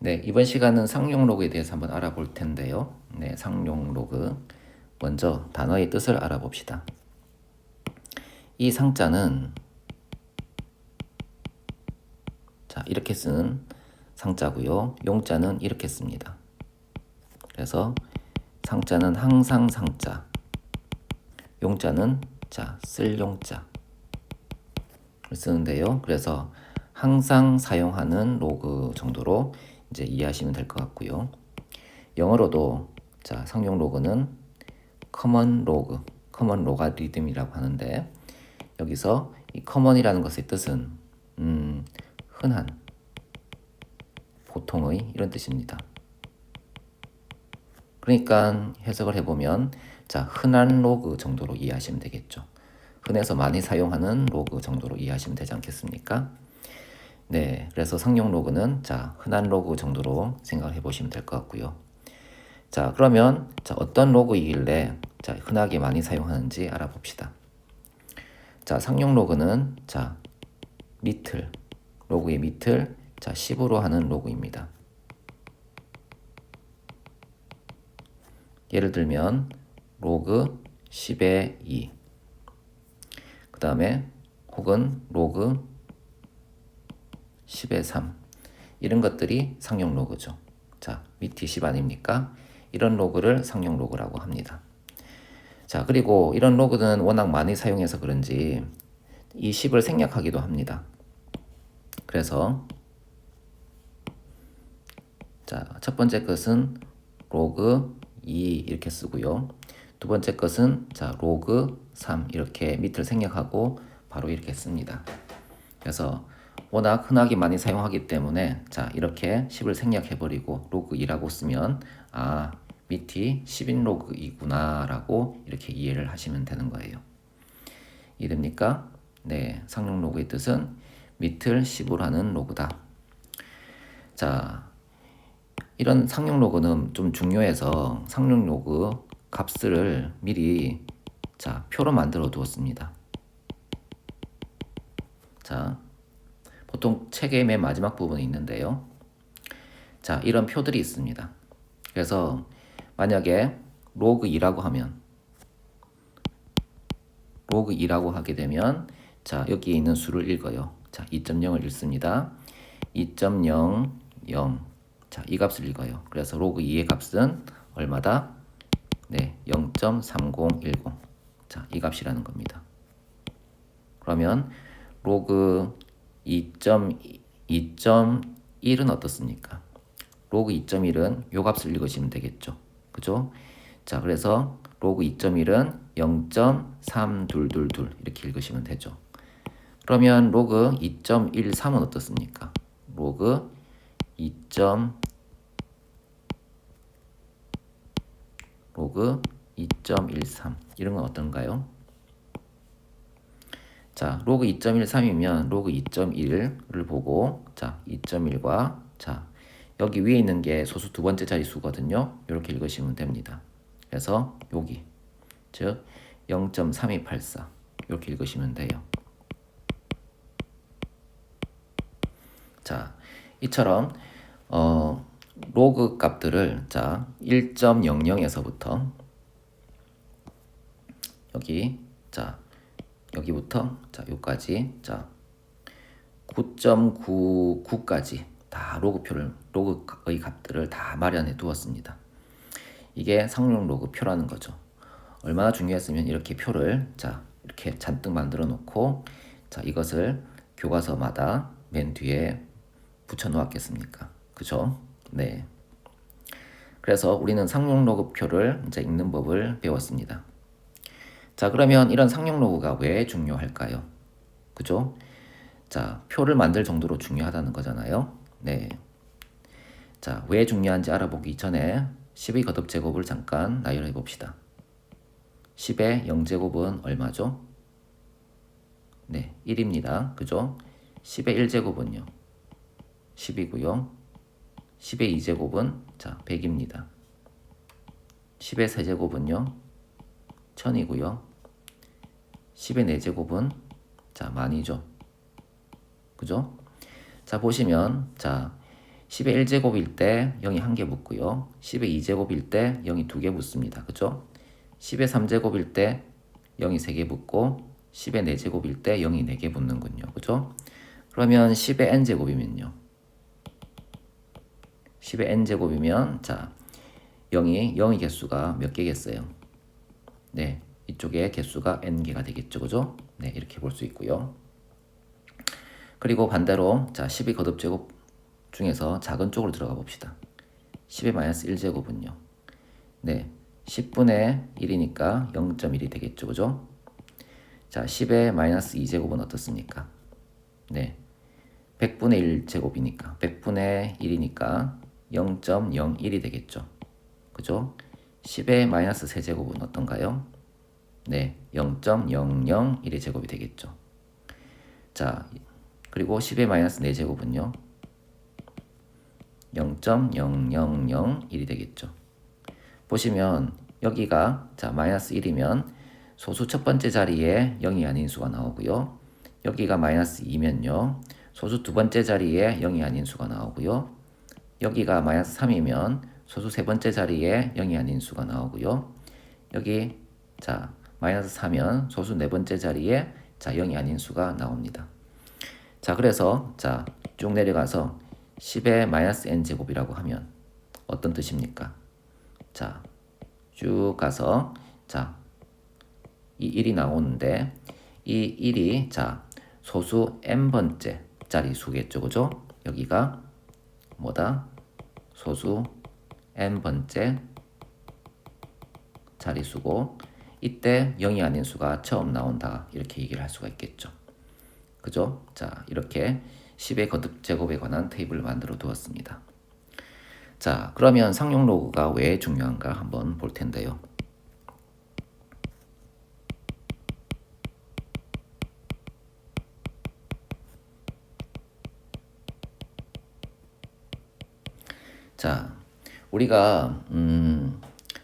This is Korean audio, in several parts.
네, 이번 시간은 상용 로그에 대해서 한번 알아볼 텐데요. 네, 상용 로그. 먼저 단어의 뜻을 알아봅시다. 이 상자는 자, 이렇게 쓰는 상자고요. 용자는 이렇게 씁니다. 그래서 상자는 항상 상자. 용자는 자, 쓸 용자를 쓰는데요. 그래서 항상 사용하는 로그 정도로 이제 이해하시면 될 것 같고요. 영어로도 자, 상용 로그는 커먼 로그, 커먼 로가리즘이라고 하는데 여기서 이 커먼이라는 것의 뜻은 흔한, 보통의 이런 뜻입니다. 그러니까 해석을 해보면 자, 흔한 로그 정도로 이해하시면 되겠죠. 흔해서 많이 사용하는 로그 정도로 이해하시면 되지 않겠습니까? 네, 그래서 상용 로그는 자, 흔한 로그 정도로 생각을 해보시면 될 것 같고요. 자, 그러면 자, 어떤 로그이길래 자, 흔하게 많이 사용하는지 알아봅시다. 자, 상용 로그는 자, 밑을, 로그의 밑을 자, 10으로 하는 로그입니다. 예를 들면 로그 10의 2, 그 다음에 혹은 로그 10의 3, 이런 것들이 상용 로그죠. 자, 밑이 10 아닙니까? 이런 로그를 상용 로그라고 합니다. 자, 그리고 이런 로그는 워낙 많이 사용해서 그런지 이 10을 생략하기도 합니다. 그래서 자, 첫 번째 것은 로그 2 이렇게 쓰고요. 두 번째 것은 자, 로그 3 이렇게 밑을 생략하고 바로 이렇게 씁니다. 그래서 워낙 흔하게 많이 사용하기 때문에 자, 이렇게 10을 생략해버리고 로그 2라고 쓰면 아, 밑이 10인 로그이구나 라고 이렇게 이해를 하시면 되는 거예요. 이해됩니까? 네, 상용 로그의 뜻은 밑을 10으로 하는 로그다. 자, 이런 상용 로그는 좀 중요해서 상용 로그 값을 미리 자, 표로 만들어 두었습니다. 자, 보통 책의 맨 마지막 부분에 있는데요. 자, 이런 표들이 있습니다. 그래서 만약에 로그 2라고 하면 로그 2라고 하게 되면 자, 여기에 있는 수를 읽어요. 자, 2.0을 읽습니다. 2.00 자, 이 값을 읽어요. 그래서 로그 2의 값은 얼마다? 네, 0.3010. 자, 이 값이라는 겁니다. 그러면 로그 2.1은 어떻습니까? 로그 2.1은 요 값을 읽으시면 되겠죠. 그죠? 자, 그래서 로그 2.1은 0.3222 이렇게 읽으시면 되죠. 그러면 로그 2.13은 어떻습니까? 로그 2.13 이런 건 어떤가요? 자, 로그 2.13이면 로그 2.1을 보고 자, 2.1과 자, 여기 위에 있는 게 소수 두 번째 자릿수거든요. 이렇게 읽으시면 됩니다. 그래서 여기 즉 0.3284 이렇게 읽으시면 돼요. 자, 이처럼 로그 값들을 자 1.00에서부터 여기 자 여기부터 자 여기까지 자 9.99까지 다 로그의 값들을 다 마련해 두었습니다. 이게 상용 로그 표라는 거죠. 얼마나 중요했으면 이렇게 표를 자 이렇게 잔뜩 만들어 놓고 자 이것을 교과서마다 맨 뒤에 붙여 놓았겠습니까? 그죠? 네. 그래서 우리는 상용 로그 표를 이제 읽는 법을 배웠습니다. 자, 그러면 이런 상용 로그가 왜 중요할까요? 그죠? 자, 표를 만들 정도로 중요하다는 거잖아요. 네. 자, 왜 중요한지 알아보기 전에 10의 거듭 제곱을 잠깐 나열해 봅시다. 10의 0제곱은 얼마죠? 네, 1입니다. 그죠? 10의 1제곱은요? 10이고요. 10의 2제곱은 자, 100입니다. 10의 3제곱은요? 1000이고요. 10의 4제곱은 자, 10,000이죠. 그죠? 자, 보시면 자, 10의 1제곱일 때 0이 1개 붙고요. 10의 2제곱일 때 0이 2개 붙습니다. 그죠? 10의 3제곱일 때 0이 3개 붙고 10의 4제곱일 때 0이 4개 붙는군요. 그죠? 그러면 10의 n제곱이면요. 10의 n제곱이면 자 0이 개수가 몇 개겠어요? 네, 이쪽에 개수가 n개가 되겠죠. 그죠? 네, 이렇게 볼 수 있고요. 그리고 반대로 자 12 거듭제곱 중에서 작은 쪽으로 들어가 봅시다. 10의 마이너스 1제곱은요. 네, 10분의 1이니까 0.1이 되겠죠. 그죠? 자, 10의 마이너스 2제곱은 어떻습니까? 네, 100분의 1제곱이니까 100분의 1이니까 0.01이 되겠죠. 그죠? 10의 마이너스 3제곱은 어떤가요? 네, 0.001의 제곱이 되겠죠. 자, 그리고 10의 마이너스 4제곱은요. 0.0001이 되겠죠. 보시면 여기가 자 마이너스 1이면 소수 첫 번째 자리에 0이 아닌 수가 나오고요. 여기가 마이너스 2면요. 소수 두 번째 자리에 0이 아닌 수가 나오고요. 여기가 마이너스 3이면 소수 세 번째 자리에 0이 아닌 수가 나오고요. 여기 자 마이너스 4면 소수 네 번째 자리에 자 0이 아닌 수가 나옵니다. 자 그래서 자 쭉 내려가서 10의 마이너스 n제곱이라고 하면 어떤 뜻입니까? 자 쭉 가서 자 이 1이 나오는데 이 1이 자 소수 n번째 자리수겠죠. 그죠? 여기가 뭐다? 소수 n번째 자리수고 이때 0이 아닌 수가 처음 나온다. 이렇게 얘기를 할 수가 있겠죠. 그죠? 자, 이렇게 10의 거듭제곱에 관한 테이블을 만들어 두었습니다. 자, 그러면 상용 로그가 왜 중요한가 한번 볼 텐데요. 자, 우리가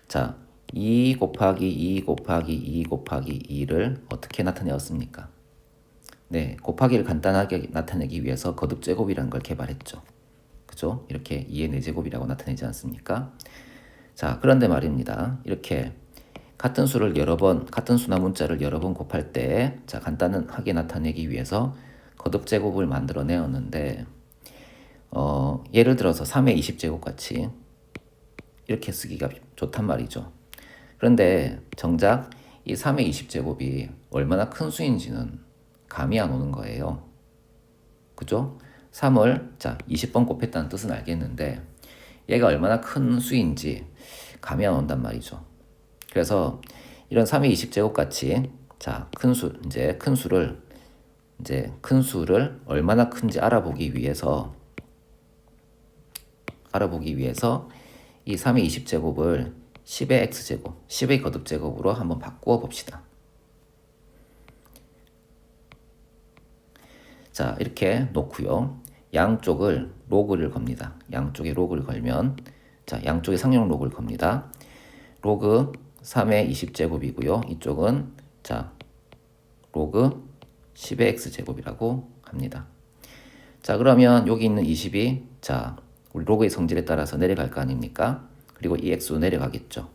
자, 2 곱하기 2 곱하기 2 곱하기 2를 어떻게 나타내었습니까? 네, 곱하기를 간단하게 나타내기 위해서 거듭제곱이라는 걸 개발했죠. 그죠? 이렇게 2의 4제곱이라고 나타내지 않습니까? 자, 그런데 말입니다. 이렇게 같은 수를 여러 번, 같은 수나 문자를 여러 번 곱할 때, 자, 간단하게 나타내기 위해서 거듭제곱을 만들어내었는데, 예를 들어서 3의 20제곱 같이 이렇게 쓰기가 좋단 말이죠. 그런데 정작 이 3의 20제곱이 얼마나 큰 수인지는 감이 안 오는 거예요. 그죠? 3을 자 20번 곱했다는 뜻은 알겠는데 얘가 얼마나 큰 수인지 감이 안 온단 말이죠. 그래서 이런 3의 20제곱 같이 자 큰 수를 얼마나 큰지 알아보기 위해서 이 3의 20제곱을 10의 x제곱, 10의 거듭제곱으로 한번 바꾸어 봅시다. 자, 이렇게 놓고요. 양쪽을 로그를 겁니다. 양쪽에 로그를 걸면 자, 양쪽에 상용 로그를 겁니다. 로그 3의 20제곱이고요. 이쪽은 자, 로그 10의 x제곱이라고 합니다. 자, 그러면 여기 있는 20이 자, 우리 로그의 성질에 따라서 내려갈 거 아닙니까? 그리고 이 x도 내려가겠죠.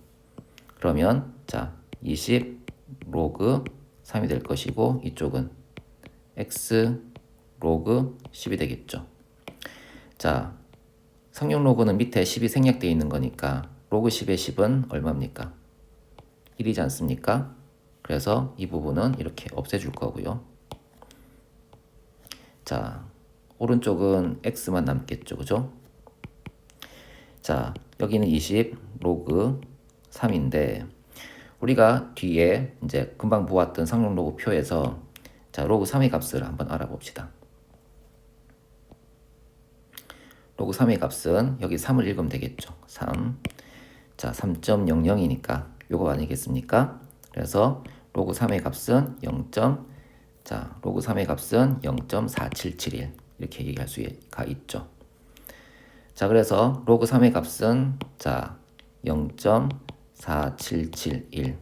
그러면 자, 20 로그 3이 될 것이고 이쪽은 x 로그 10이 되겠죠. 자, 상용 로그는 밑에 10이 생략되어 있는 거니까 로그 10의 10은 얼마입니까? 1이지 않습니까? 그래서 이 부분은 이렇게 없애줄 거고요. 자, 오른쪽은 x만 남겠죠. 그죠? 자, 여기는 20 로그 3인데 우리가 뒤에 이제 금방 보았던 상용 로그 표에서 자, 로그 3의 값을 한번 알아봅시다. 로그 3의 값은 여기 3을 읽으면 되겠죠. 3. 자, 3.00이니까 요거 아니겠습니까? 그래서 로그 3의 값은 0. 자, 로그 3의 값은 0.4771 이렇게 얘기할 수가 있죠. 자, 그래서 로그 3의 값은 자 0.4771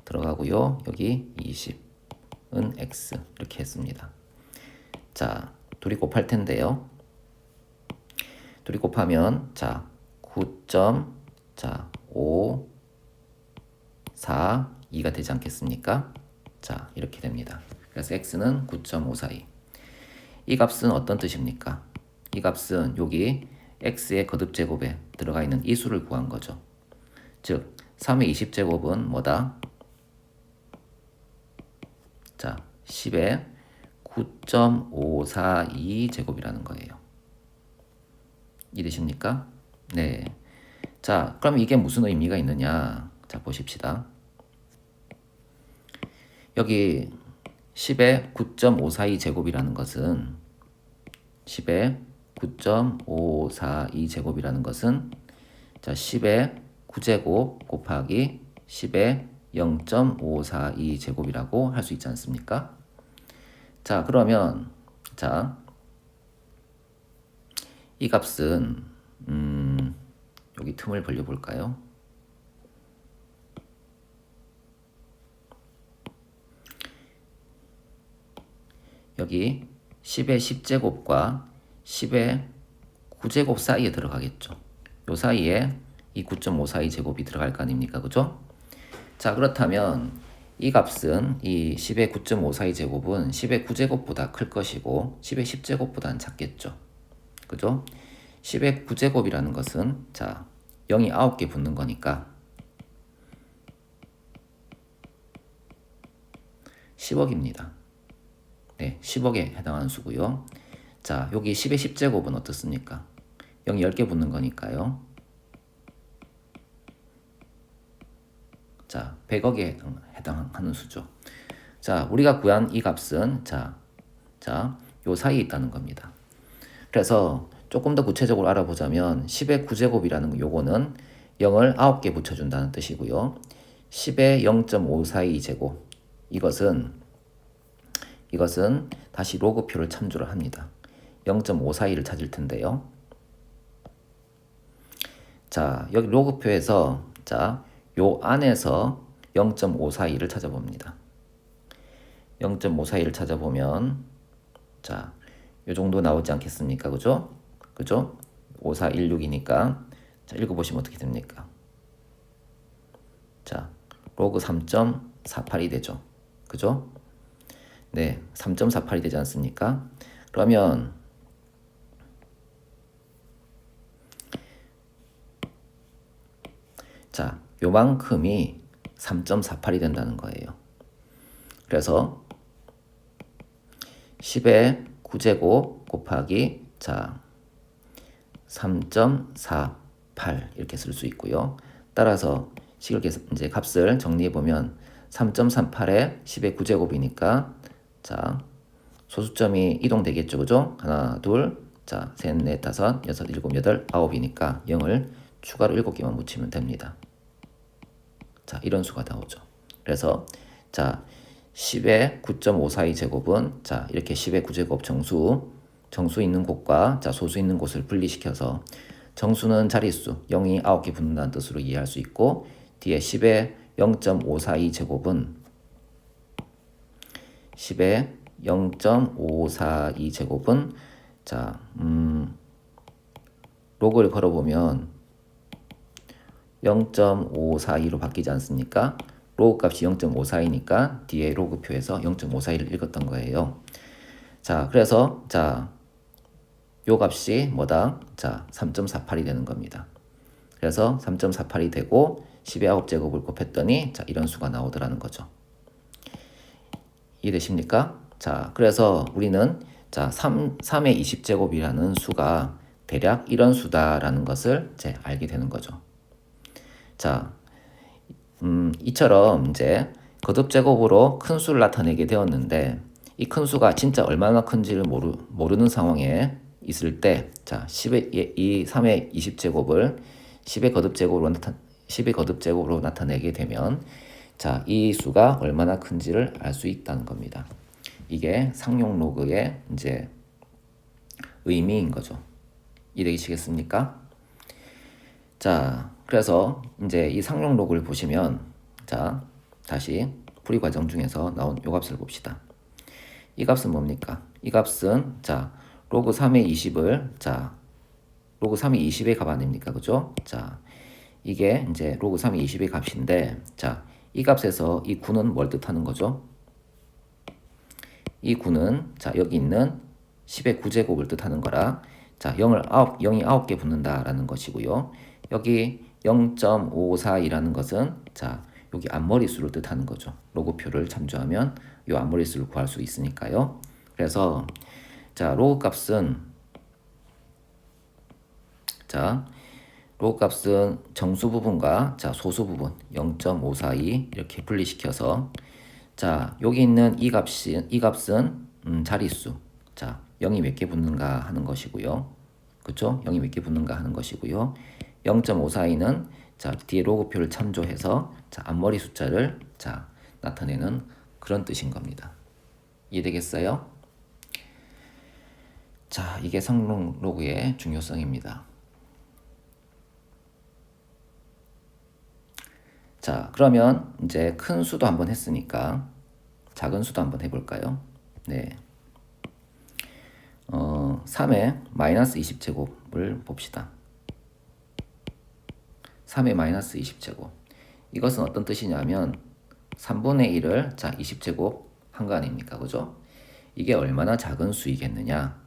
들어가고요. 여기 20은 x 이렇게 했습니다. 자, 둘이 곱할 텐데요. 둘이 곱하면 자 9.542가 되지 않겠습니까? 자 이렇게 됩니다. 그래서 x는 9.542. 이 값은 어떤 뜻입니까? 이 값은 여기 x의 거듭제곱에 들어가 있는 이 수를 구한 거죠. 즉 3의 20제곱은 뭐다? 자 10의 9.542제곱이라는 거예요. 이해되십니까? 네. 자, 그럼 이게 무슨 의미가 있느냐? 자, 보십시다. 여기 10의 9.542제곱이라는 것은 10의 9.542제곱이라는 것은 자, 10의 9제곱 곱하기 10의 0.542제곱이라고 할 수 있지 않습니까? 자, 그러면 자, 이 값은 여기 틈을 벌려 볼까요? 여기 10의 10제곱과 10의 9제곱 사이에 들어가겠죠. 요 사이에 이 9.542제곱이 들어갈 거 아닙니까? 그죠? 자, 그렇다면 이 값은 이 10의 9.542제곱은 10의 9제곱보다 클 것이고 10의 10제곱보다는 작겠죠. 그죠? 10의 9제곱이라는 것은 자 0이 9개 붙는 거니까 10억입니다. 네, 10억에 해당하는 수고요. 자, 여기 10의 10제곱은 어떻습니까? 0이 10개 붙는 거니까요. 자, 100억에 해당하는 수죠. 자, 우리가 구한 이 값은 요 사이에 있다는 겁니다. 그래서 조금 더 구체적으로 알아보자면 10의 9제곱이라는 요거는 0을 9개 붙여준다는 뜻이고요. 10의 0.542제곱 이것은 다시 로그표를 참조를 합니다. 0.542를 찾을 텐데요. 자, 여기 로그표에서 자, 요 안에서 0.542를 찾아봅니다. 0.542를 찾아보면 자, 요 정도 나오지 않겠습니까? 그죠? 5416이니까 자, 읽어보시면 어떻게 됩니까? 자, 로그 3.48이 되죠. 그죠? 네, 3.48이 되지 않습니까? 그러면 자, 요만큼이 3.48이 된다는 거예요. 그래서 10의 9제곱 곱하기 자 3.48 이렇게 쓸 수 있고요. 따라서 이제 값을 정리해 보면 3.38에 10의 9제곱이니까 자 소수점이 이동되겠죠, 그죠? 하나, 둘, 자 셋, 넷, 다섯, 여섯, 일곱, 여덟, 아홉이니까 0을 추가로 7개만 붙이면 됩니다. 자 이런 수가 나오죠. 그래서 자 10의 9.542제곱은 자 이렇게 10의 9제곱 정수 있는 곳과 자 소수 있는 곳을 분리시켜서 정수는 자릿수 0이 9개 붙는다는 뜻으로 이해할 수 있고 뒤에 10의 0.542제곱은 10의 0.542제곱은 자 로그를 걸어보면 0.542로 바뀌지 않습니까? 로그 값이 0.542니까 뒤에 로그표에서 0.542를 읽었던 거예요. 자, 그래서 자, 요 값이 뭐다? 자, 3.48이 되는 겁니다. 그래서 3.48이 되고 10의 9제곱을 곱했더니 자, 이런 수가 나오더라는 거죠. 이해되십니까? 자, 그래서 우리는 자, 3의 20제곱이라는 수가 대략 이런 수다라는 것을 이제 알게 되는 거죠. 자, 이처럼 이제 거듭제곱으로 큰 수를 나타내게 되었는데 이 큰 수가 진짜 얼마나 큰지를 모르는 상황에 있을 때 자, 3의 20제곱을 10의 거듭제곱으로 나타내게 되면 자, 이 수가 얼마나 큰지를 알 수 있다는 겁니다. 이게 상용 로그의 이제 의미인 거죠. 이해되시겠습니까? 자, 그래서 이제 이 상용 로그를 보시면 자, 다시 풀이 과정 중에서 나온 요 값을 봅시다. 이 값은 뭡니까? 이 값은 자, 로그 3의 20을 자, 로그 3이 20의 값 아닙니까? 그죠? 자, 이게 이제 로그 3이 20의 값인데, 자, 이 값에서 이 9는 뭘 뜻하는 거죠? 이 9는 자, 여기 있는 10의 9제곱을 뜻하는 거라, 자, 0이 9개 붙는다라는 것이고요. 여기 0.542라는 것은 자, 여기 앞머리 수를 뜻하는 거죠. 로그표를 참조하면 이 앞머리 수를 구할 수 있으니까요. 그래서 자, 로그 값은 정수 부분과 자, 소수 부분 0.542 이렇게 분리시켜서 자, 여기 있는 이 값은 자릿수. 자, 0이 몇 개 붙는가 하는 것이고요. 그쵸? 0이 몇 개 붙는가 하는 것이고요. 0.542는 자, 뒤에 로그표를 참조해서 자, 앞머리 숫자를 자, 나타내는 그런 뜻인 겁니다. 이해되겠어요? 자, 이게 성능 로그의 중요성입니다. 자, 그러면 이제 큰 수도 한번 했으니까 작은 수도 한번 해볼까요? 네. 3의 마이너스 20제곱을 봅시다. 3의 마이너스 20제곱. 이것은 어떤 뜻이냐면 3분의 1을 자 20제곱 한 거 아닙니까? 그죠? 이게 얼마나 작은 수이겠느냐?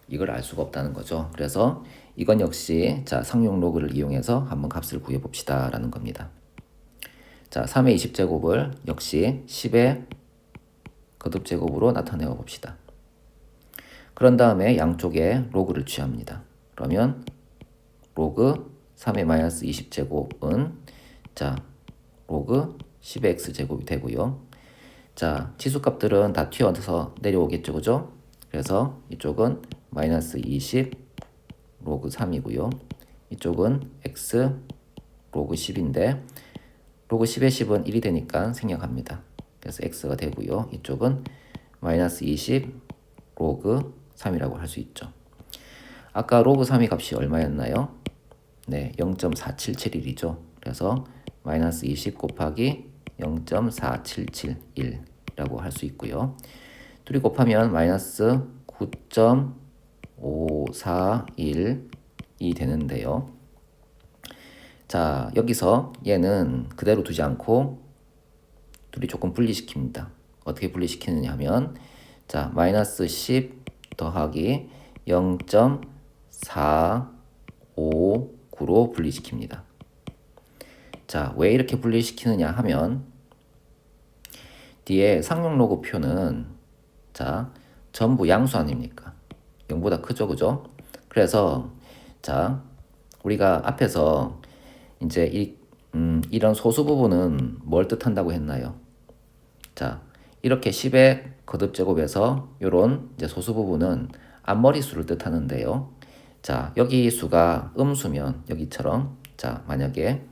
이걸 알 수가 없다는 거죠. 그래서 이건 역시 자 상용 로그를 이용해서 한번 값을 구해 봅시다 라는 겁니다. 자 3의 20제곱을 역시 10의 거듭제곱으로 나타내어 봅시다. 그런 다음에 양쪽에 로그를 취합니다. 그러면 로그 3의 마이너스 20제곱은 자 로그 10의 x제곱이 되고요. 자 치수값들은 다 튀어서 내려오겠죠. 그죠? 그래서 이쪽은 마이너스 20 로그 3이고요. 이쪽은 x 로그 10인데 로그 10의 10은 1이 되니까 생략합니다. 그래서 x가 되고요. 이쪽은 마이너스 20 로그 3이라고 할 수 있죠. 아까 로그 3의 값이 얼마였나요? 네, 0.4771이죠. 그래서 마이너스 20 곱하기 0.4771이라고 할 수 있고요. 둘이 곱하면 마이너스 9.541이 되는데요. 자, 여기서 얘는 그대로 두지 않고 둘이 조금 분리시킵니다. 어떻게 분리시키느냐 하면 자, 마이너스 10 더하기 0.459로 분리시킵니다. 자, 왜 이렇게 분리시키느냐 하면 뒤에 상용 로그 표는 자, 전부 양수 아닙니까? 0보다 크죠, 그죠? 그래서 자, 우리가 앞에서 이제 이런 소수 부분은 뭘 뜻한다고 했나요? 자, 이렇게 10의 거듭제곱에서 요런 이제 소수 부분은 앞머리 수를 뜻하는데요. 자, 여기 수가 음수면 여기처럼 자, 만약에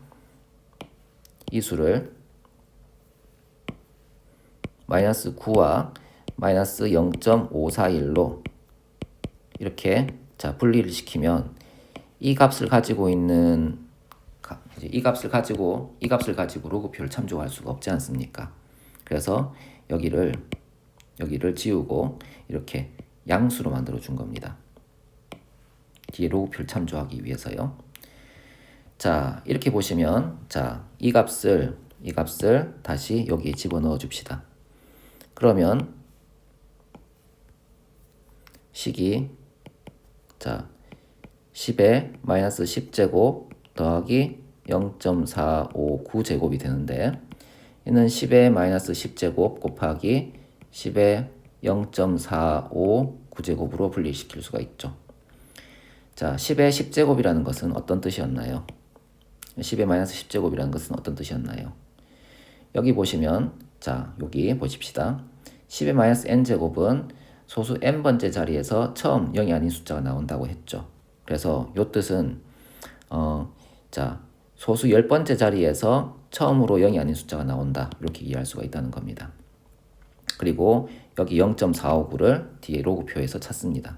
이 수를 마이너스 9와 마이너스 0.541로 이렇게 자, 분리를 시키면 이 값을 가지고 이 값을 가지고 로그표를 참조할 수가 없지 않습니까? 그래서 여기를 지우고 이렇게 양수로 만들어 준 겁니다. 뒤에 로그표를 참조하기 위해서요. 자, 이렇게 보시면 자, 이 값을 다시 여기에 집어넣어 줍시다. 그러면 식이 자, 10의 마이너스 10제곱 더하기 0.459제곱이 되는데 이는 10의 마이너스 10제곱 곱하기 10의 0.459제곱으로 분리시킬 수가 있죠. 자, 10의 10제곱이라는 것은 어떤 뜻이었나요? 10의 마이너스 10제곱이라는 것은 어떤 뜻이었나요? 여기 보시면 자, 여기 보십시다. 10의 마이너스 n제곱은 소수 n번째 자리에서 처음 0이 아닌 숫자가 나온다고 했죠. 그래서 이 뜻은 자, 소수 10번째 자리에서 처음으로 0이 아닌 숫자가 나온다. 이렇게 이해할 수가 있다는 겁니다. 그리고 여기 0.459를 뒤에 로그표에서 찾습니다.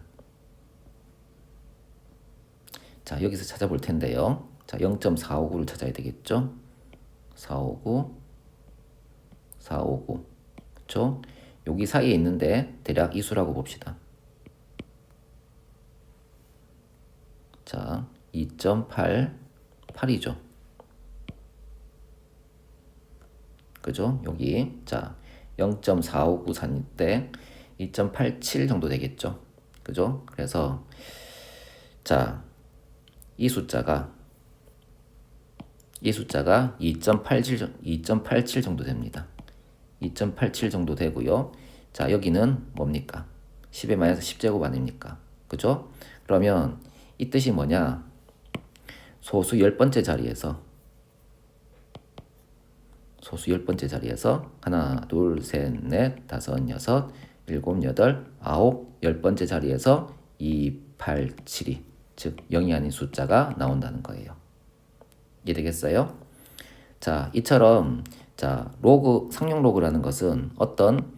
자, 여기서 찾아볼 텐데요. 자, 0.459를 찾아야 되겠죠? 459 그쵸? 여기 사이에 있는데 대략 이 수라고 봅시다. 자, 2.88이죠. 그죠? 여기 자 0.4594인데 2.87 정도 되겠죠. 그죠? 그래서 자, 이 숫자가 2.87 정도 됩니다. 2.87 정도 되고요. 자, 여기는 뭡니까? 10의 마이너스 10제곱 아닙니까? 그죠? 그러면 이 뜻이 뭐냐? 소수 10번째 자리에서 하나, 둘, 셋, 넷, 다섯, 여섯, 일곱, 여덟, 아홉, 10번째 자리에서 2, 8, 7이 즉 0이 아닌 숫자가 나온다는 거예요. 이해되겠어요? 자, 이처럼 자, 상용 로그라는 것은 어떤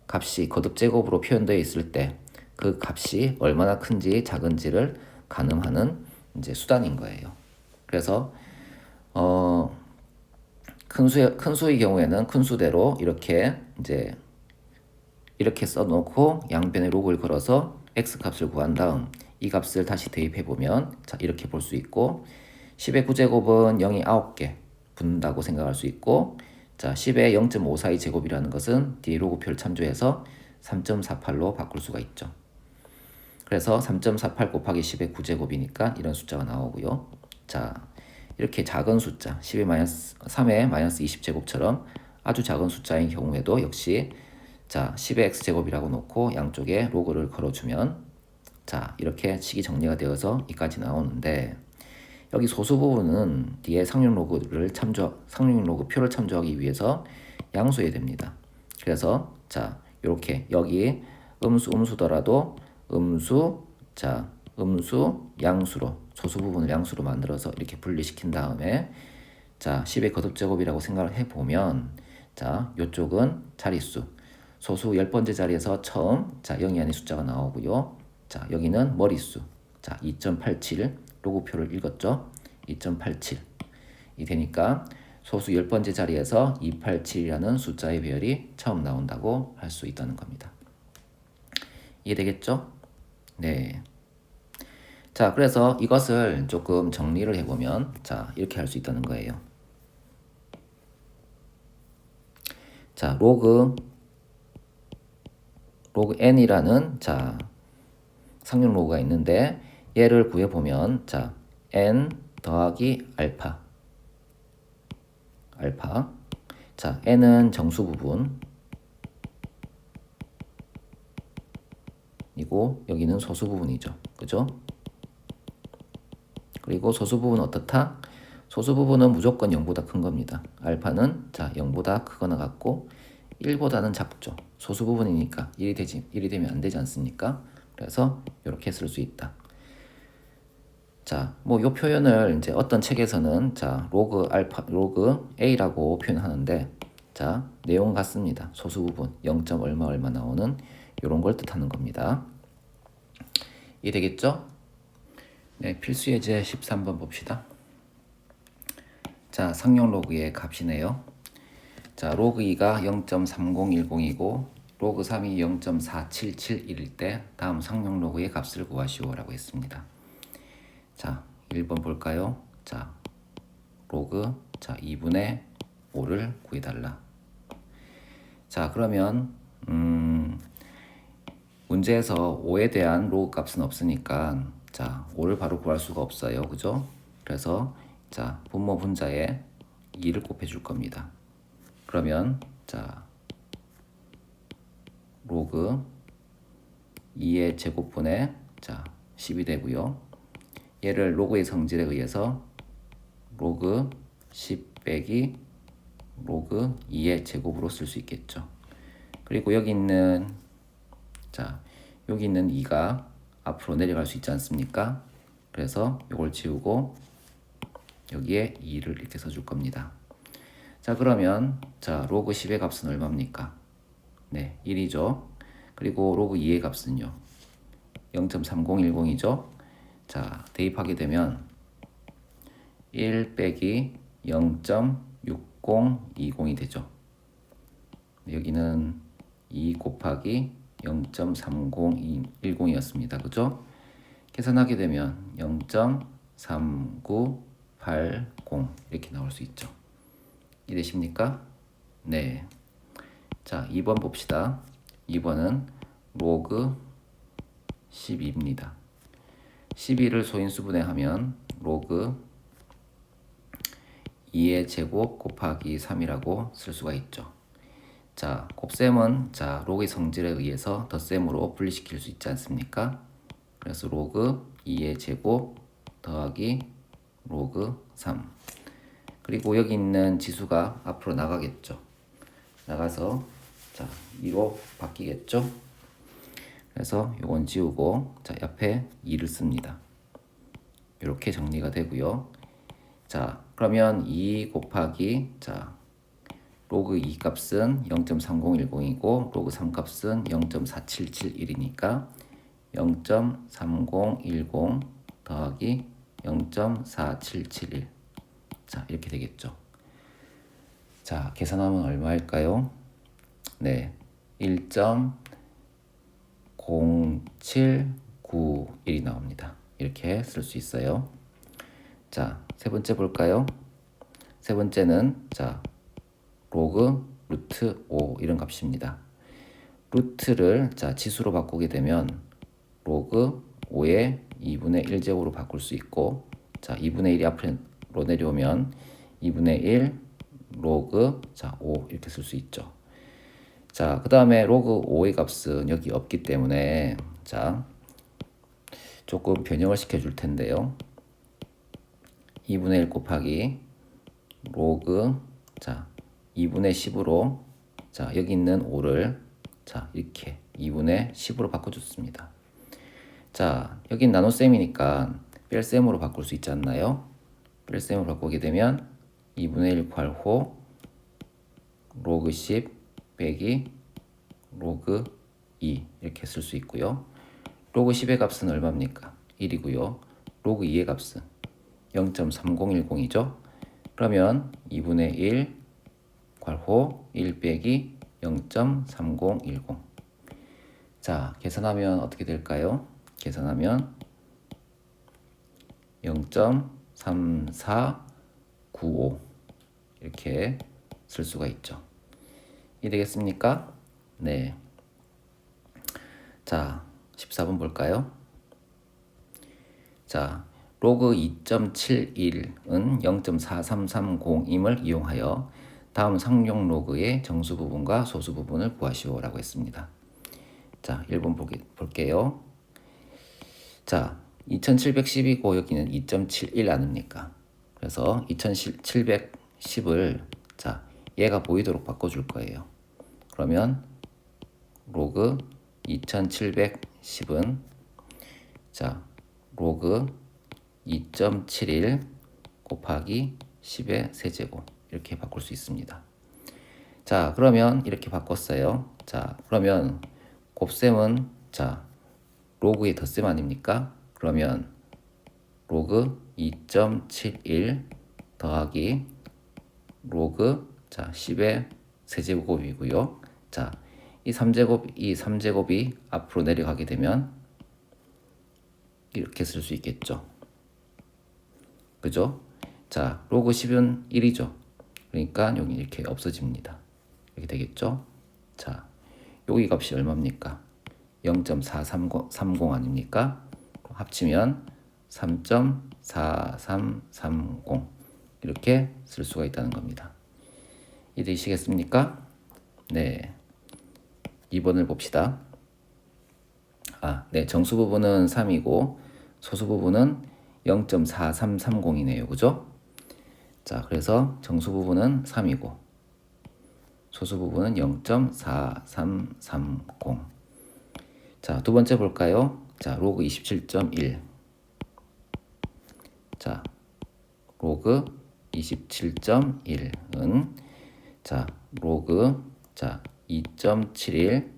값이 거듭 제곱으로 표현되어 있을 때 그 값이 얼마나 큰지 작은지를 가늠하는 이제 수단인 거예요. 그래서 큰 수의 경우에는 큰 수대로 이렇게 써놓고 양변에 로그를 걸어서 x 값을 구한 다음 이 값을 다시 대입해 보면 자, 이렇게 볼 수 있고 10의 9제곱은 0이 9개 붙는다고 생각할 수 있고 자, 10의 0.542 제곱이라는 것은 뒤에 로그표를 참조해서 3.48로 바꿀 수가 있죠. 그래서 3.48 곱하기 10의 9제곱이니까 이런 숫자가 나오고요. 자, 이렇게 작은 숫자 3의 마이너스 20제곱처럼 아주 작은 숫자인 경우에도 역시 자, 10의 x제곱이라고 놓고 양쪽에 로그를 걸어주면 자, 이렇게 식이 정리가 되어서 이까지 나오는데 여기 소수 부분은 뒤에 상용 로그 표를 참조하기 위해서 양수해야 됩니다. 그래서 자, 이렇게 여기 음수더라도 음수, 양수로 소수 부분을 양수로 만들어서 이렇게 분리시킨 다음에 자, 10의 거듭제곱이라고 생각을 해보면 자, 이쪽은 자릿수 소수 10번째 자리에서 처음 자, 0이 아닌 숫자가 나오고요. 자, 여기는 머릿수 자, 2.87 로그표를 읽었죠. 2.87 이 되니까 소수 10번째 자리에서 287이라는 숫자의 배열이 처음 나온다고 할 수 있다는 겁니다. 이해되겠죠? 네. 자, 그래서 이것을 조금 정리를 해보면 자, 이렇게 할 수 있다는 거예요. 자, 로그 n이라는 자, 상용 로그가 있는데 얘를 구해보면 자, n 더하기 알파 자, n은 정수 부분 이고 여기는 소수 부분이죠. 그죠? 그리고 소수 부분은 어떻다? 소수 부분은 무조건 0보다 큰 겁니다. 알파는 자, 0보다 크거나 같고 1보다는 작죠. 소수 부분이니까 1이 되면 안 되지 않습니까? 그래서 이렇게 쓸 수 있다. 자, 뭐 요 표현을 이제 어떤 책에서는 자, 로그 A라고 표현하는데 자, 내용 같습니다. 소수 부분 0. 얼마 나오는 이런 걸 뜻하는 겁니다. 이해되겠죠? 네, 필수 예제 13번 봅시다. 자, 상용 로그의 값이네요. 자, 로그 2가 0.3010이고 로그 3이 0.4771일 때 다음 상용 로그의 값을 구하시오라고 했습니다. 자, 1번 볼까요? 자, 로그 자, 2분의 5를 구해달라. 자, 그러면 문제에서 5에 대한 로그 값은 없으니까 자, 5를 바로 구할 수가 없어요. 그죠? 그래서 자, 분모 분자에 2를 곱해줄 겁니다. 그러면 자, 로그 2의 제곱분의 자, 10이 되고요. 얘를 로그의 성질에 의해서 로그 10 빼기 로그 2의 제곱으로 쓸 수 있겠죠. 그리고 여기 있는 2가 앞으로 내려갈 수 있지 않습니까? 그래서 이걸 지우고 여기에 2를 이렇게 써줄 겁니다. 자, 그러면 자, 로그 10의 값은 얼마입니까? 네, 1이죠. 그리고 로그 2의 값은요. 0.3010이죠. 자, 대입하게 되면 1 빼기 0.6020이 되죠. 여기는 2 곱하기 0.3010이었습니다. 그죠? 계산하게 되면 0.3980 이렇게 나올 수 있죠. 이해되십니까? 네. 자, 2번 봅시다. 2번은 로그 12입니다. 12를 소인수분해하면 로그 2의 제곱 곱하기 3이라고 쓸 수가 있죠. 자, 곱셈은 자 로그의 성질에 의해서 덧셈으로 분리시킬 수 있지 않습니까? 그래서 로그 2의 제곱 더하기 로그 3. 그리고 여기 있는 지수가 앞으로 나가겠죠. 나가서 자 2로 바뀌겠죠. 그래서 요건 지우고 자 옆에 2를 씁니다. 이렇게 정리가 되고요. 자 그러면 2 곱하기 자 로그 2 값은 0.3010이고 로그 3 값은 0.4771이니까 0.3010 더하기 0.4771. 자, 이렇게 되겠죠. 자, 계산하면 얼마일까요? 네, 1.0791이 나옵니다. 이렇게 쓸 수 있어요. 자, 세 번째 볼까요? 세 번째는 자, 로그 루트 5 이런 값입니다. 루트를 자 지수로 바꾸게 되면 로그 5의 2분의 1제곱으로 바꿀 수 있고 자 2분의 1이 앞으로 내려오면 2분의 1 로그 자 5 이렇게 쓸 수 있죠. 자 그 다음에 로그 5의 값은 여기 없기 때문에 자 조금 변형을 시켜 줄 텐데요. 2분의 1 곱하기 로그 자 2분의 10으로 자 여기 있는 5를 자 이렇게 2분의 10으로 바꿔줬습니다. 자 여긴 나눗셈이니까 뺄셈으로 바꿀 수 있지 않나요? 뺄셈으로 바꾸게 되면 2분의 1 괄호 로그 10 빼기 로그 2 이렇게 쓸 수 있고요. 로그 10의 값은 얼마입니까? 1이고요. 로그 2의 값은 0.3010이죠. 그러면 2분의 1 괄호 1 빼기 0.3010. 자, 계산하면 어떻게 될까요? 계산하면 0.3495 이렇게 쓸 수가 있죠. 이 되겠습니까? 네. 자, 14번 볼까요? 자, 로그 2.71은 0.4330임을 이용하여 다음 상용 로그의 정수 부분과 소수 부분을 구하시오라고 했습니다. 자, 1번 볼게요. 자, 2710이고 여기는 2.71 아닙니까? 그래서 2710을 자, 얘가 보이도록 바꿔줄 거예요. 그러면 로그 2710은 자, 로그 2.71 곱하기 10의 세제곱 이렇게 바꿀 수 있습니다. 자, 그러면 이렇게 바꿨어요. 자, 그러면 곱셈은 자, 로그의 덧셈 아닙니까? 그러면 로그 2.71 더하기 로그 자, 10의 세제곱이고요. 자, 이 3제곱이 앞으로 내려가게 되면 이렇게 쓸 수 있겠죠. 그죠? 자, 로그 10은 1이죠. 그러니까 여기 이렇게 없어집니다. 이렇게 되겠죠? 자, 여기 값이 얼마입니까? 0.4330 아닙니까? 합치면 3.4330 이렇게 쓸 수가 있다는 겁니다. 이해되시겠습니까? 네. 2번을 봅시다. 네. 정수 부분은 3이고 소수 부분은 0.4330이네요. 그죠? 자, 그래서 정수 부분은 3이고 소수 부분은 0.4330. 자, 두 번째 볼까요? 자, 로그 27.1. 자, 로그 27.1은 자, 로그 자, 2.71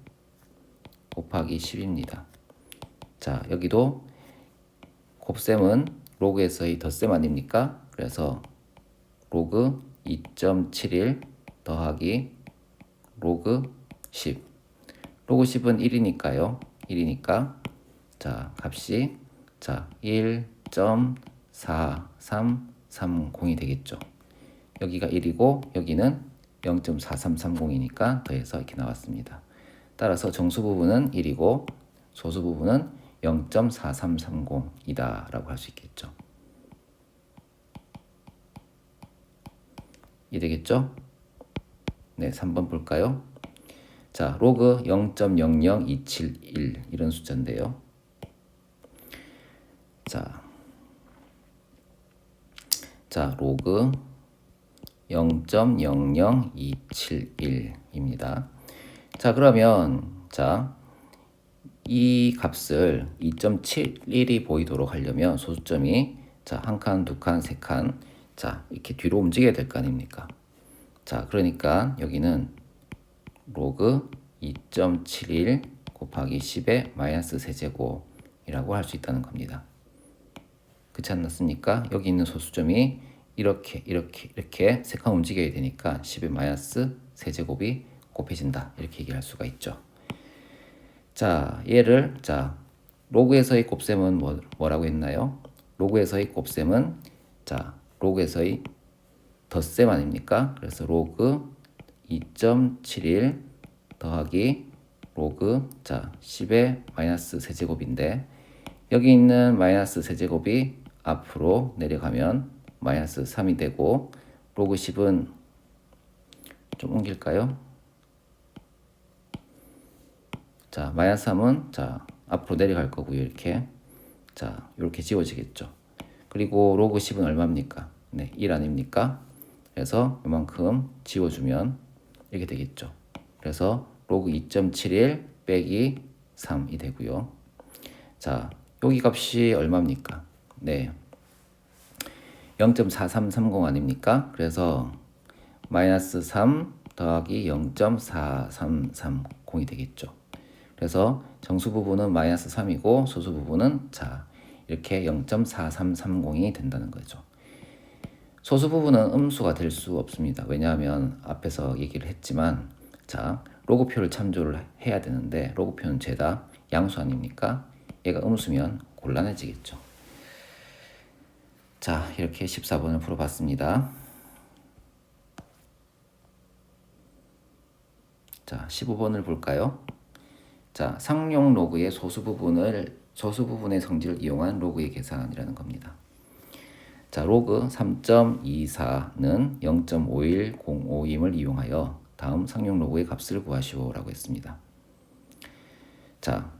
곱하기 10입니다. 자, 여기도 곱셈은 로그에서의 덧셈 아닙니까? 그래서 로그 2.71 더하기 로그 10. 로그 10은 1이니까요. 1이니까 자, 값이 자, 1.4330이 되겠죠. 여기가 1이고 여기는 0.4330이니까 더해서 이렇게 나왔습니다. 따라서 정수 부분은 1이고 소수 부분은 0.4330이다 라고 할 수 있겠죠. 이해되겠죠? 네, 3번 볼까요? 자, 로그 0.00271 이런 숫자인데요. 자, 로그 0.00271입니다. 자, 그러면 자, 이 값을 2.71이 보이도록 하려면 소수점이 자, 한 칸, 두 칸, 세 칸 자, 이렇게 뒤로 움직여야 될 거 아닙니까? 자, 그러니까 여기는 로그 2.71 곱하기 10의 마이너스 세제곱이라고 할 수 있다는 겁니다. 그렇지 않습니까? 여기 있는 소수점이 이렇게 세 칸 움직여야 되니까 10의 마이너스 세제곱이 곱해진다 이렇게 얘기할 수가 있죠. 자, 얘를 자 로그에서의 곱셈은 뭐라고 했나요? 로그에서의 곱셈은 자 로그에서의 덧셈 아닙니까? 그래서 로그 2.71 더하기 로그 자 10의 마이너스 세제곱인데 여기 있는 마이너스 세제곱이 앞으로 내려가면 마이너스 3이 되고 로그 10은 좀 옮길까요? 자 마이너스 3은 자 앞으로 내려갈 거고요. 이렇게 자 이렇게 지워지겠죠. 그리고 로그 10은 얼마입니까? 네, 1 아닙니까? 그래서 이만큼 지워주면 이렇게 되겠죠. 그래서 로그 2.71 빼기 3이 되고요. 자 여기 값이 얼마입니까? 네, 0.4330 아닙니까? 그래서 마이너스 3 더하기 0.4330이 되겠죠. 그래서 정수 부분은 마이너스 3이고 소수 부분은 자 이렇게 0.4330이 된다는 거죠. 소수 부분은 음수가 될 수 없습니다. 왜냐하면 앞에서 얘기를 했지만 자 로그표를 참조를 해야 되는데 로그표는 죄다 양수 아닙니까? 얘가 음수면 곤란해지겠죠. 자 이렇게 14번을 풀어봤습니다. 자 15번을 볼까요? 자 상용 로그의 소수 부분의 성질을 이용한 로그의 계산이라는 겁니다. 자 로그 3.24는 0.5105임을 이용하여 다음 상용 로그의 값을 구하시오라고 했습니다. 자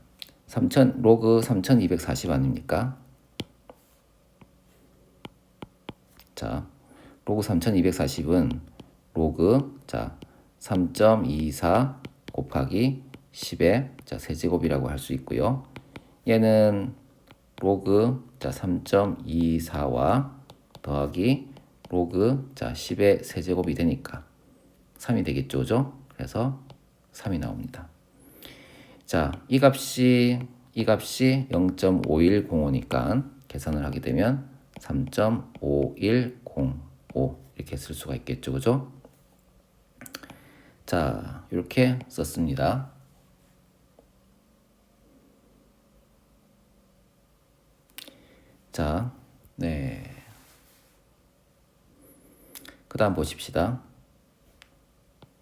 로그 3240 아닙니까? 자 로그 3240은 로그 자 3.24 곱하기 10의 자 세제곱이라고 할 수 있고요. 얘는 로그 자 3.24와 더하기 로그 자 10의 세제곱이 되니까 3이 되겠죠, 그죠? 그래서 3이 나옵니다. 자, 이 값이 0.5105니까 계산을 하게 되면 3.5105 이렇게 쓸 수가 있겠죠, 그죠? 자, 이렇게 썼습니다. 자, 네. 그 다음 보십시다.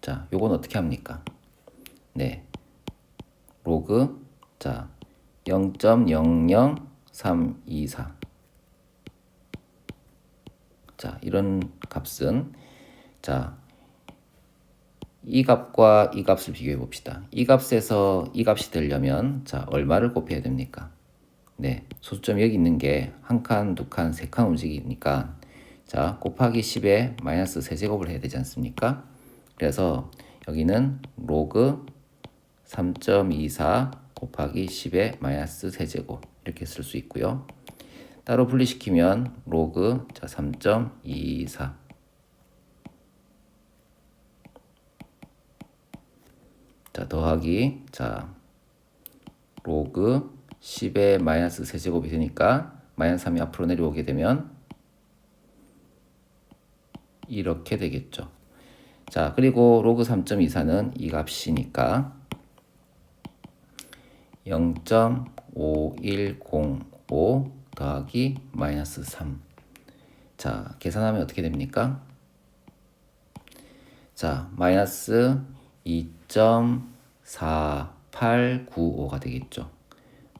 자, 요건 어떻게 합니까? 네. 로그, 자, 0.00324. 자, 이런 값은, 자, 이 값과 이 값을 비교해 봅시다. 이 값에서 이 값이 되려면, 자, 얼마를 곱해야 됩니까? 네, 소수점 여기 있는 게 한 칸, 두 칸, 세 칸 움직이니까 자 곱하기 10에 마이너스 세제곱을 해야 되지 않습니까? 그래서 여기는 로그 3.24 곱하기 10의 마이너스 세제곱 이렇게 쓸 수 있고요. 따로 분리시키면 로그 자 3.24 자 더하기 자 로그 10의 마이너스 세제곱이 되니까 마이너스 3이 앞으로 내려오게 되면 이렇게 되겠죠. 자 그리고 로그 3.24는 이 값이니까 0.5105 5 더하기 마이너스 3. 자, 계산하면 어떻게 됩니까? 자, 마이너스 2.4895가 되겠죠.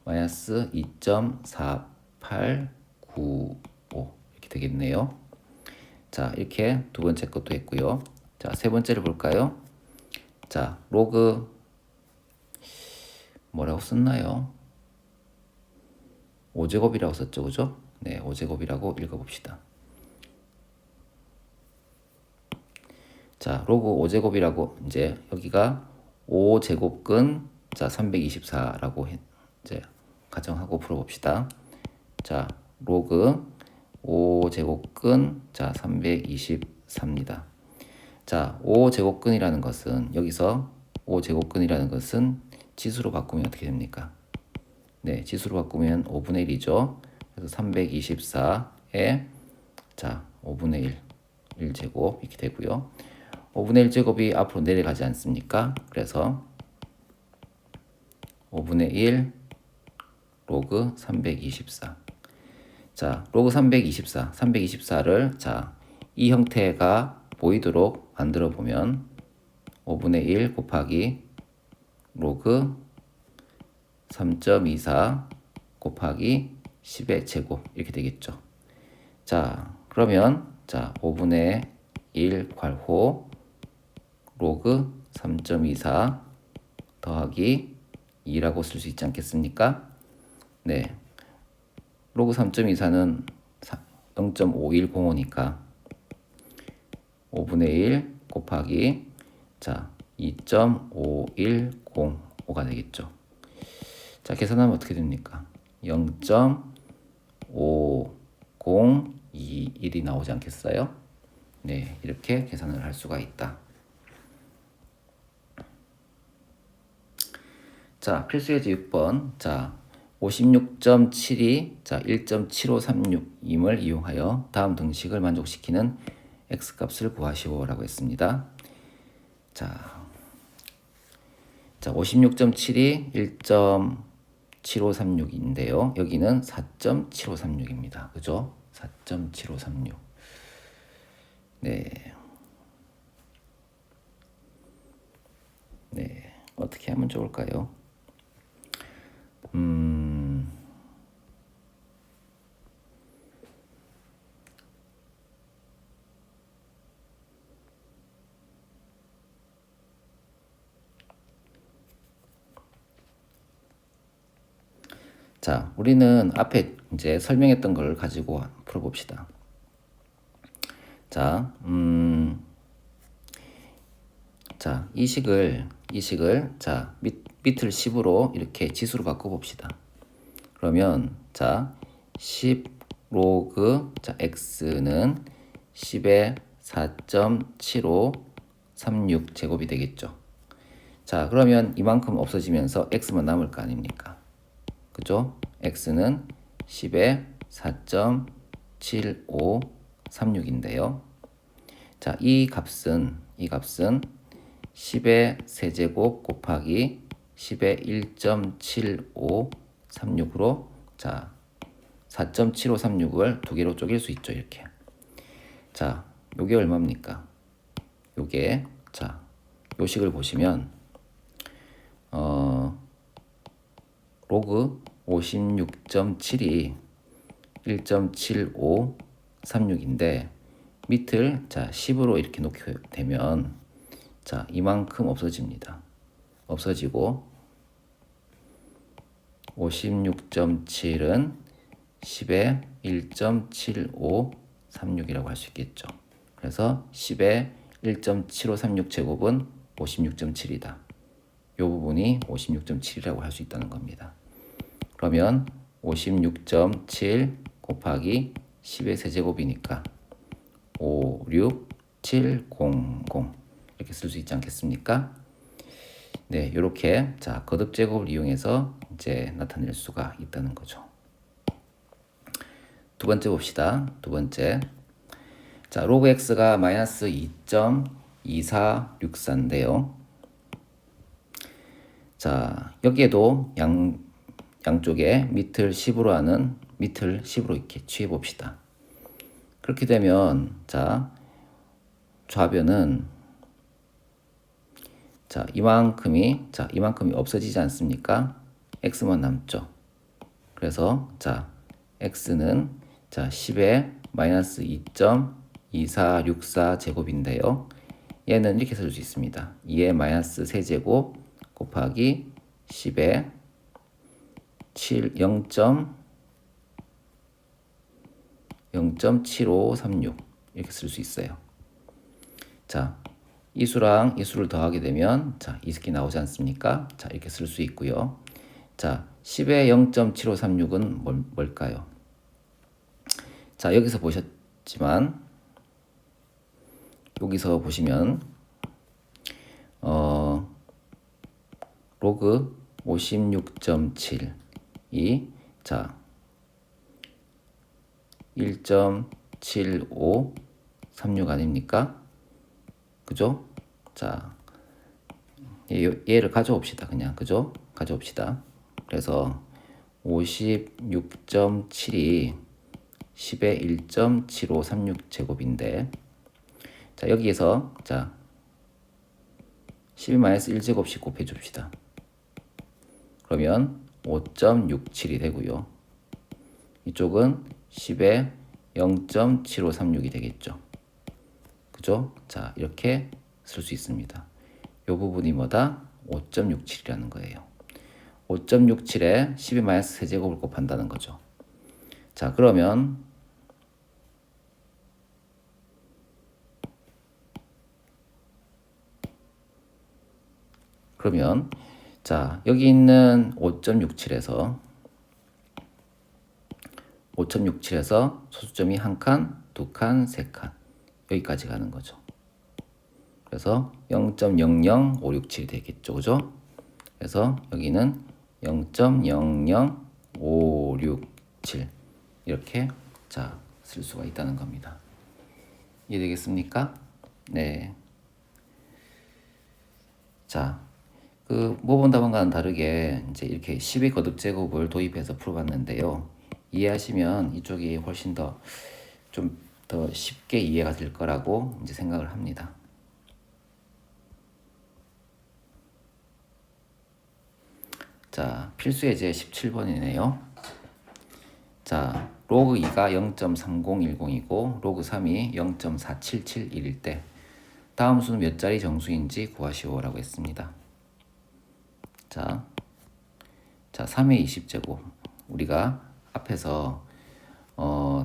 마이너스 2.4895 이렇게 되겠네요. 자, 이렇게 두 번째 것도 했고요. 자, 세 번째를 볼까요? 자, 로그 뭐라고 썼나요? 5제곱이라고 썼죠, 그죠? 네, 5제곱이라고 읽어봅시다. 자, 로그 5제곱이라고 이제 여기가 5제곱근 자 324라고 이제 가정하고 풀어봅시다. 자, 로그 5제곱근 자 324입니다. 자, 5제곱근이라는 것은 여기서 5제곱근이라는 것은 지수로 바꾸면 어떻게 됩니까? 네, 지수로 바꾸면 5분의 1이죠. 그래서 324에 자 5분의 1 1제곱 이렇게 되고요. 5분의 1제곱이 앞으로 내려가지 않습니까? 그래서 5분의 1 로그 324. 자, 로그 324를 자, 이 형태가 보이도록 만들어 보면 5분의 1 곱하기 로그 3.24 곱하기 10의 제곱 이렇게 되겠죠. 자, 그러면 자, 5분의 1 괄호 로그 3.24 더하기 2라고 쓸 수 있지 않겠습니까? 네. 로그 3.24는 0.5105니까 5분의 1 곱하기 자 2.5105가 되겠죠. 자, 계산하면 어떻게 됩니까? 0.5021이 나오지 않겠어요? 네, 이렇게 계산을 할 수가 있다. 자, 필수 예제 6번. 자, 56.72, 자, 1.7536임을 이용하여 다음 등식을 만족시키는 x값을 구하시오라고 했습니다. 자, 56.72, 1.7536인데요. 여기는 4.7536입니다. 그죠? 4.7536. 네. 네. 어떻게 하면 좋을까요? 자, 우리는 앞에 이제 설명했던 걸 가지고 풀어봅시다. 자, 자, 이 식을 자, 밑을 10으로 이렇게 지수로 바꿔봅시다. 그러면 자, 10 로그 자, x는 10의 4.7536 제곱이 되겠죠. 자, 그러면 이만큼 없어지면서 x만 남을 거 아닙니까? 그죠? x는 10의 4.7536인데요. 자, 이 값은 10의 세제곱 곱하기 10의 1.7536으로 자, 4.7536을 두 개로 쪼갤 수 있죠, 이렇게. 자, 요게 얼마입니까? 요게 자, 요 식을 보시면 로그 56.7이 1.7536인데 밑을 자 10으로 이렇게 놓게 되면 자 이만큼 없어집니다. 없어지고 56.7은 10의 1.7536이라고 할 수 있겠죠. 그래서 10의 1.7536 제곱은 56.7이다. 이 부분이 56.7이라고 할 수 있다는 겁니다. 그러면 56.7 곱하기 10의 세제곱이니까 56700 이렇게 쓸 수 있지 않겠습니까? 네, 이렇게 자 거듭 제곱을 이용해서 이제 나타낼 수가 있다는 거죠. 두 번째 봅시다. 두 번째. 자, 로그 x가 마이너스 2.2464인데요. 자, 여기에도 양쪽에 밑을 10으로 하는 밑을 10으로 이렇게 취해 봅시다. 그렇게 되면 자 좌변은 자 이만큼이 없어지지 않습니까? x만 남죠. 그래서 자 x는 자 10에 마이너스 2.2464 제곱인데요. 얘는 이렇게 쓸 수 있습니다. 2의 마이너스 세제곱 곱하기 10의 0.7536 이렇게 쓸 수 있어요. 자, 이 수랑 이 수를 더하게 되면 자, 이 새끼 나오지 않습니까? 자, 이렇게 쓸 수 있고요. 자, 10의 0.7536은 뭘까요? 자, 여기서 보셨지만 여기서 보시면 로그 56.7이 자 1.7536 아닙니까? 그죠? 자 얘를 가져옵시다. 그냥 그죠? 가져옵시다. 그래서 56.7이 10의 1.7536 제곱인데 자 여기에서 자 12-1제곱씩 곱해줍시다. 그러면 5.67이 되고요. 이쪽은 10에 0.7536이 되겠죠. 그죠? 자 이렇게 쓸 수 있습니다. 이 부분이 뭐다? 5.67이라는 거예요. 5.67에 12-세제곱을 곱한다는 거죠. 자 그러면 자 여기 있는 5.67에서 소수점이 한 칸, 두 칸, 세 칸 여기까지 가는 거죠. 그래서 0.00567이 되겠죠. 그죠? 그래서 여기는 0.00567 이렇게 자 쓸 수가 있다는 겁니다. 이해되겠습니까? 네. 자, 그 모범 답안과는 다르게 이제 이렇게 10의 거듭 제곱을 도입해서 풀어봤는데요. 이해하시면 이쪽이 훨씬 더 좀 더 쉽게 이해가 될 거라고 이제 생각을 합니다. 자, 필수 예제 17번이네요. 자, 로그 2가 0.3010이고 로그 3이 0.4771일 때 다음 수는 몇 자리 정수인지 구하시오라고 했습니다. 자, 3의 20제곱 우리가 앞에서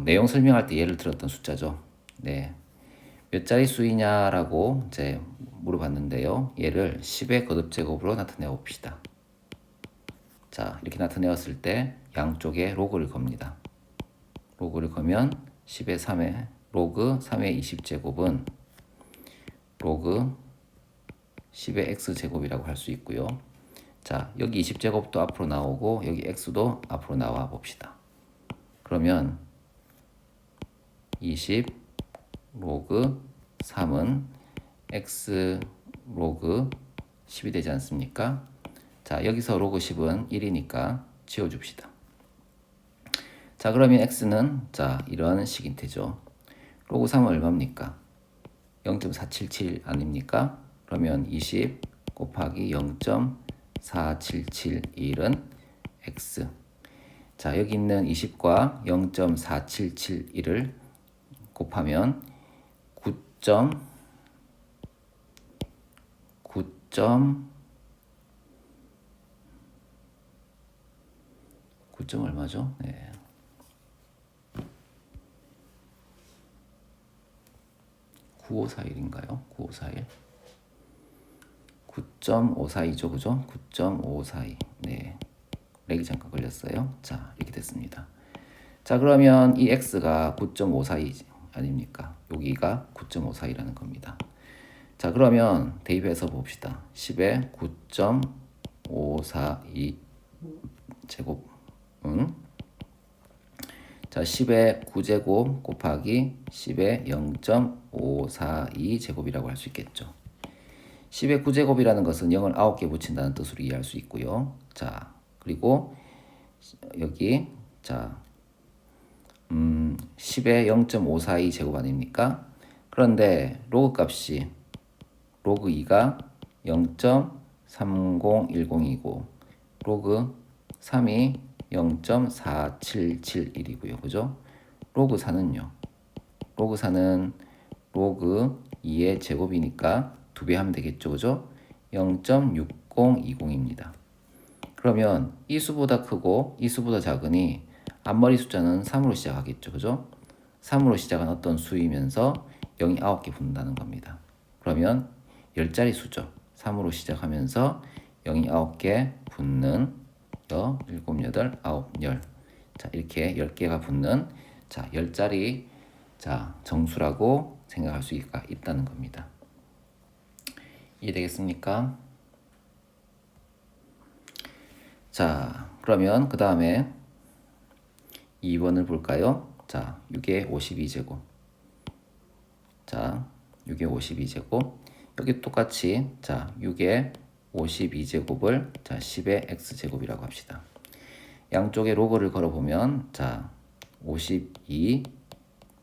내용 설명할 때 예를 들었던 숫자죠. 네, 몇 자리 수이냐라고 이제 물어봤는데요. 얘를 10의 거듭제곱으로 나타내 봅시다. 자, 이렇게 나타내었을 때 양쪽에 로그를 겁니다. 로그를 거면 10의 3의 로그 3의 20제곱은 로그 10의 x제곱이라고 할 수 있고요. 자, 여기 20제곱도 앞으로 나오고 여기 x도 앞으로 나와 봅시다. 그러면 20 로그 3은 x 로그 10이 되지 않습니까? 자, 여기서 로그 10은 1이니까 지워줍시다. 자, 그러면 x는 자 이런 식이 되죠. 로그 3은 얼마입니까? 0.477 아닙니까? 그러면 20 곱하기 0.4771은 x. 자, 여기 있는 20과 0.4771을 곱하면 9점 얼마죠? 네. 9541인가요? 9541. 9.542죠, 그죠? 9.542. 네. 렉이 잠깐 걸렸어요. 자, 이렇게 됐습니다. 자, 그러면 이 x가 9.542 아닙니까? 여기가 9.542라는 겁니다. 자, 그러면 대입해서 봅시다. 10에 9.542 제곱은 자, 10의 9제곱 곱하기 10의 0.542 제곱이라고 할 수 있겠죠. 10의 9제곱이라는 것은 0을 9개 붙인다는 뜻으로 이해할 수 있고요. 자, 그리고 여기 자 10의 0.542 제곱 아닙니까? 그런데 로그 값이 로그 2가 0.3010이고 로그 3이 0.4771이고요. 그죠? 로그 4는요. 로그 4는 로그 2의 제곱이니까 2배 하면 되겠죠. 그죠? 0.6020입니다. 그러면 이 수보다 크고 이 수보다 작으니 앞머리 숫자는 3으로 시작하겠죠. 그죠? 3으로 시작한 어떤 수이면서 0이 9개 붙는다는 겁니다. 그러면 10자리 수죠. 3으로 시작하면서 0이 9개 붙는 7, 8, 9, 10. 자, 이렇게 10개가 붙는 자, 10자리 자, 정수라고 생각할 수 있다는 겁니다. 이해되겠습니까? 자, 그러면 그 다음에 2번을 볼까요? 자, 6의 52제곱. 자, 6의 52제곱. 여기 똑같이 자, 6의 52제곱을 자, 10의 x제곱이라고 합시다. 양쪽에 로그를 걸어보면 자, 52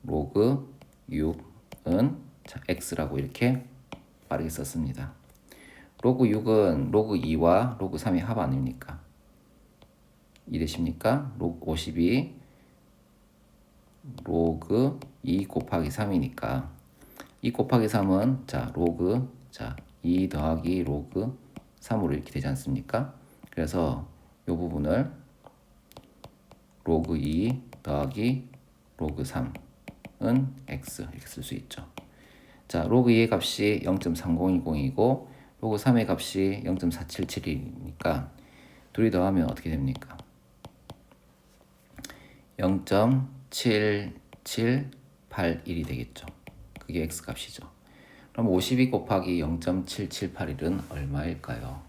로그 6은 자, x라고 이렇게 빠르게 썼습니다. 로그 6은 로그 2와 로그 3의 합 아닙니까? 이해되십니까? 로그 52 로그 2 곱하기 3이니까 2 곱하기 3은 자 로그 자 2 더하기 로그 3으로 이렇게 되지 않습니까? 그래서 이 부분을 로그 2 더하기 로그 3은 x 이렇게 쓸 수 있죠. 자 로그 2의 값이 0.3010이고 로그 3의 값이 0.477이니까 둘이 더하면 어떻게 됩니까? 0.7781이 되겠죠. 그게 x값이죠. 그럼 52 곱하기 0.7781은 얼마일까요?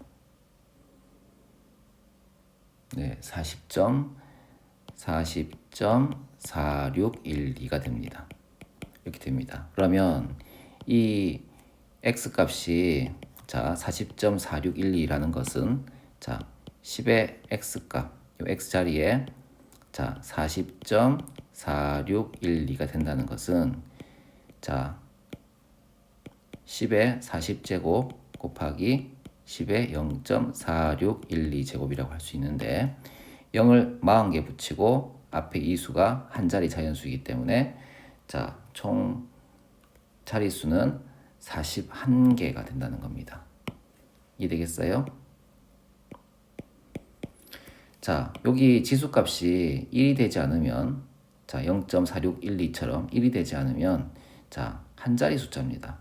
네, 40.4612가 됩니다. 이렇게 됩니다. 그러면 이 x값이 자 40.4612라는 것은 자 10의 x값 이 x자리에 자 40.4612가 된다는 것은 자 10의 40제곱 곱하기 10의 0.4612제곱이라고 할 수 있는데 0을 40개 붙이고 앞에 이 수가 한 자리 자연수이기 때문에 자 총 자릿수는 41개가 된다는 겁니다. 이해되겠어요? 자, 여기 지수값이 1이 되지 않으면 자, 0.4612처럼 1이 되지 않으면 자, 한 자리 숫자입니다.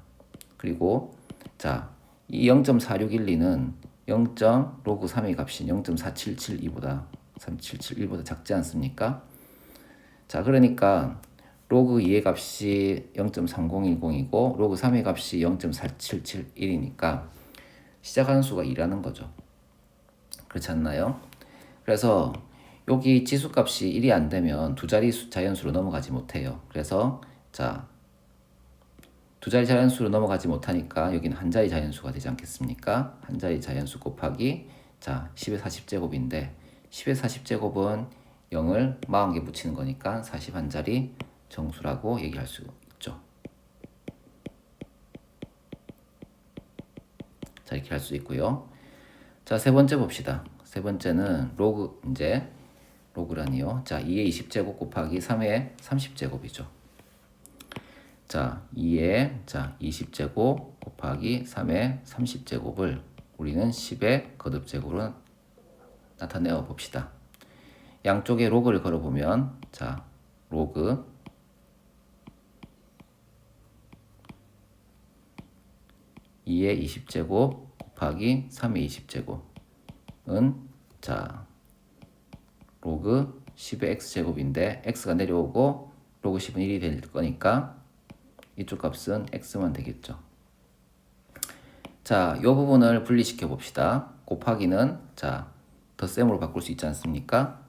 그리고 자, 이 0.4612는 0. 로그 3의 값인 0.4772보다 3771보다 작지 않습니까? 자, 그러니까 로그 2의 값이 0.3010이고 로그 3의 값이 0.4771이니까 시작하는 수가 2라는 거죠. 그렇지 않나요? 그래서 여기 지수값이 1이 안 되면 두 자리 자연수로 넘어가지 못해요. 그래서 자, 두 자리 자연수로 넘어가지 못하니까 여기는 한 자리 자연수가 되지 않겠습니까? 한 자리 자연수 곱하기 자, 10의 40제곱인데 10의 40제곱은 0을 40개 붙이는 거니까 41자리 정수라고 얘기할 수 있죠. 자, 이렇게 할 수 있고요. 자, 세 번째 봅시다. 세 번째는 로그 이제 로그라니요. 자, 2의 20제곱 곱하기 3의 30제곱이죠. 자, 2의 자 20제곱 곱하기 3의 30제곱을 우리는 10의 거듭제곱으로 나타내어 봅시다. 양쪽에 로그를 걸어보면 자 로그 2의 20제곱 곱하기 3의 20제곱은 자 로그 10의 x제곱인데 x가 내려오고 로그 10은 1이 될 거니까 이쪽 값은 x만 되겠죠. 자, 이 부분을 분리시켜 봅시다. 곱하기는 자 덧셈으로 바꿀 수 있지 않습니까?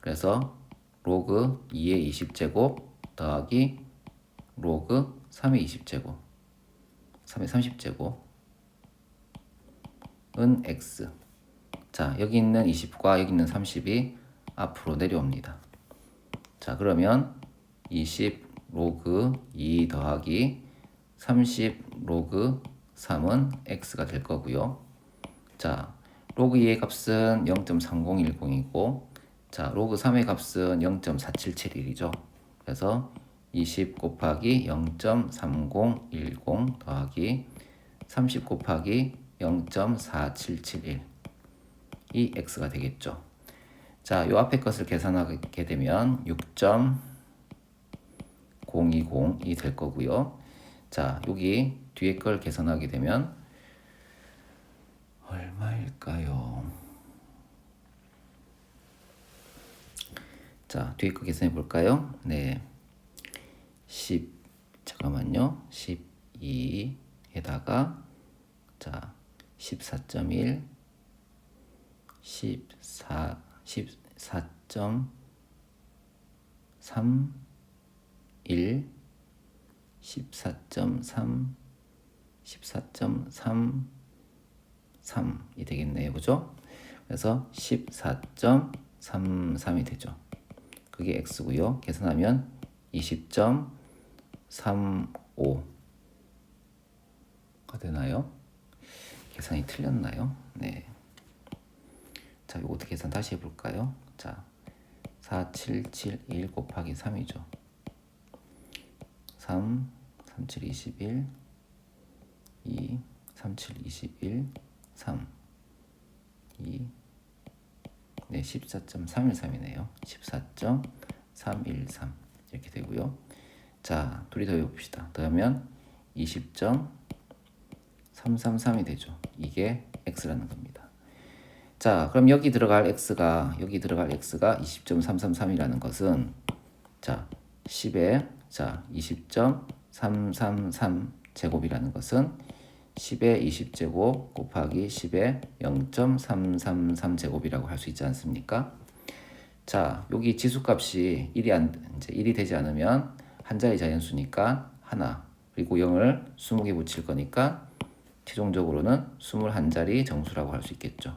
그래서 로그 2의 20제곱 더하기 로그 3의 20제곱 3의 30제곱은 x. 자, 여기 있는 20과 여기 있는 30이 앞으로 내려옵니다. 자, 그러면 20 로그 2 더하기 30 로그 3은 x가 될 거고요. 자, 로그 2의 값은 0.3010이고 자, 로그 3의 값은 0.4771이죠. 그래서 20 곱하기 0.3010 더하기 30 곱하기 0.4771 이 x가 되겠죠. 자, 요 앞에 것을 계산하게 되면 6.020이 될 거고요. 자, 여기 뒤에 걸 계산하게 되면 얼마일까요? 자, 뒤에 거 계산해 볼까요? 네. 12에다가 자, 14.1 14.31 14.3 14.33이 되겠네요. 그죠? 그래서 14.33이 되죠. 그게 x고요. 계산하면 20.35가 되나요? 계산이 틀렸나요? 네. 자, 이거 어떻게 계산 다시 해볼까요? 자, 4771 곱하기 3이죠. 3, 37, 21, 2, 37, 21, 3, 2, 네, 14.313이네요. 14.313 이렇게 되고요. 자, 둘이 더해봅시다. 더하면 20.333이 되죠. 이게 x라는 겁니다. 자, 그럼 여기 들어갈 x가 20.333이라는 것은 자, 10에 자, 20.333 제곱이라는 것은 10의 20제곱 곱하기 10의 0.333 제곱이라고 할 수 있지 않습니까? 자, 여기 지수값이 1이 되지 않으면 한 자리 자연수니까 하나, 그리고 0을 20개 붙일 거니까 최종적으로는 21자리 정수라고 할 수 있겠죠.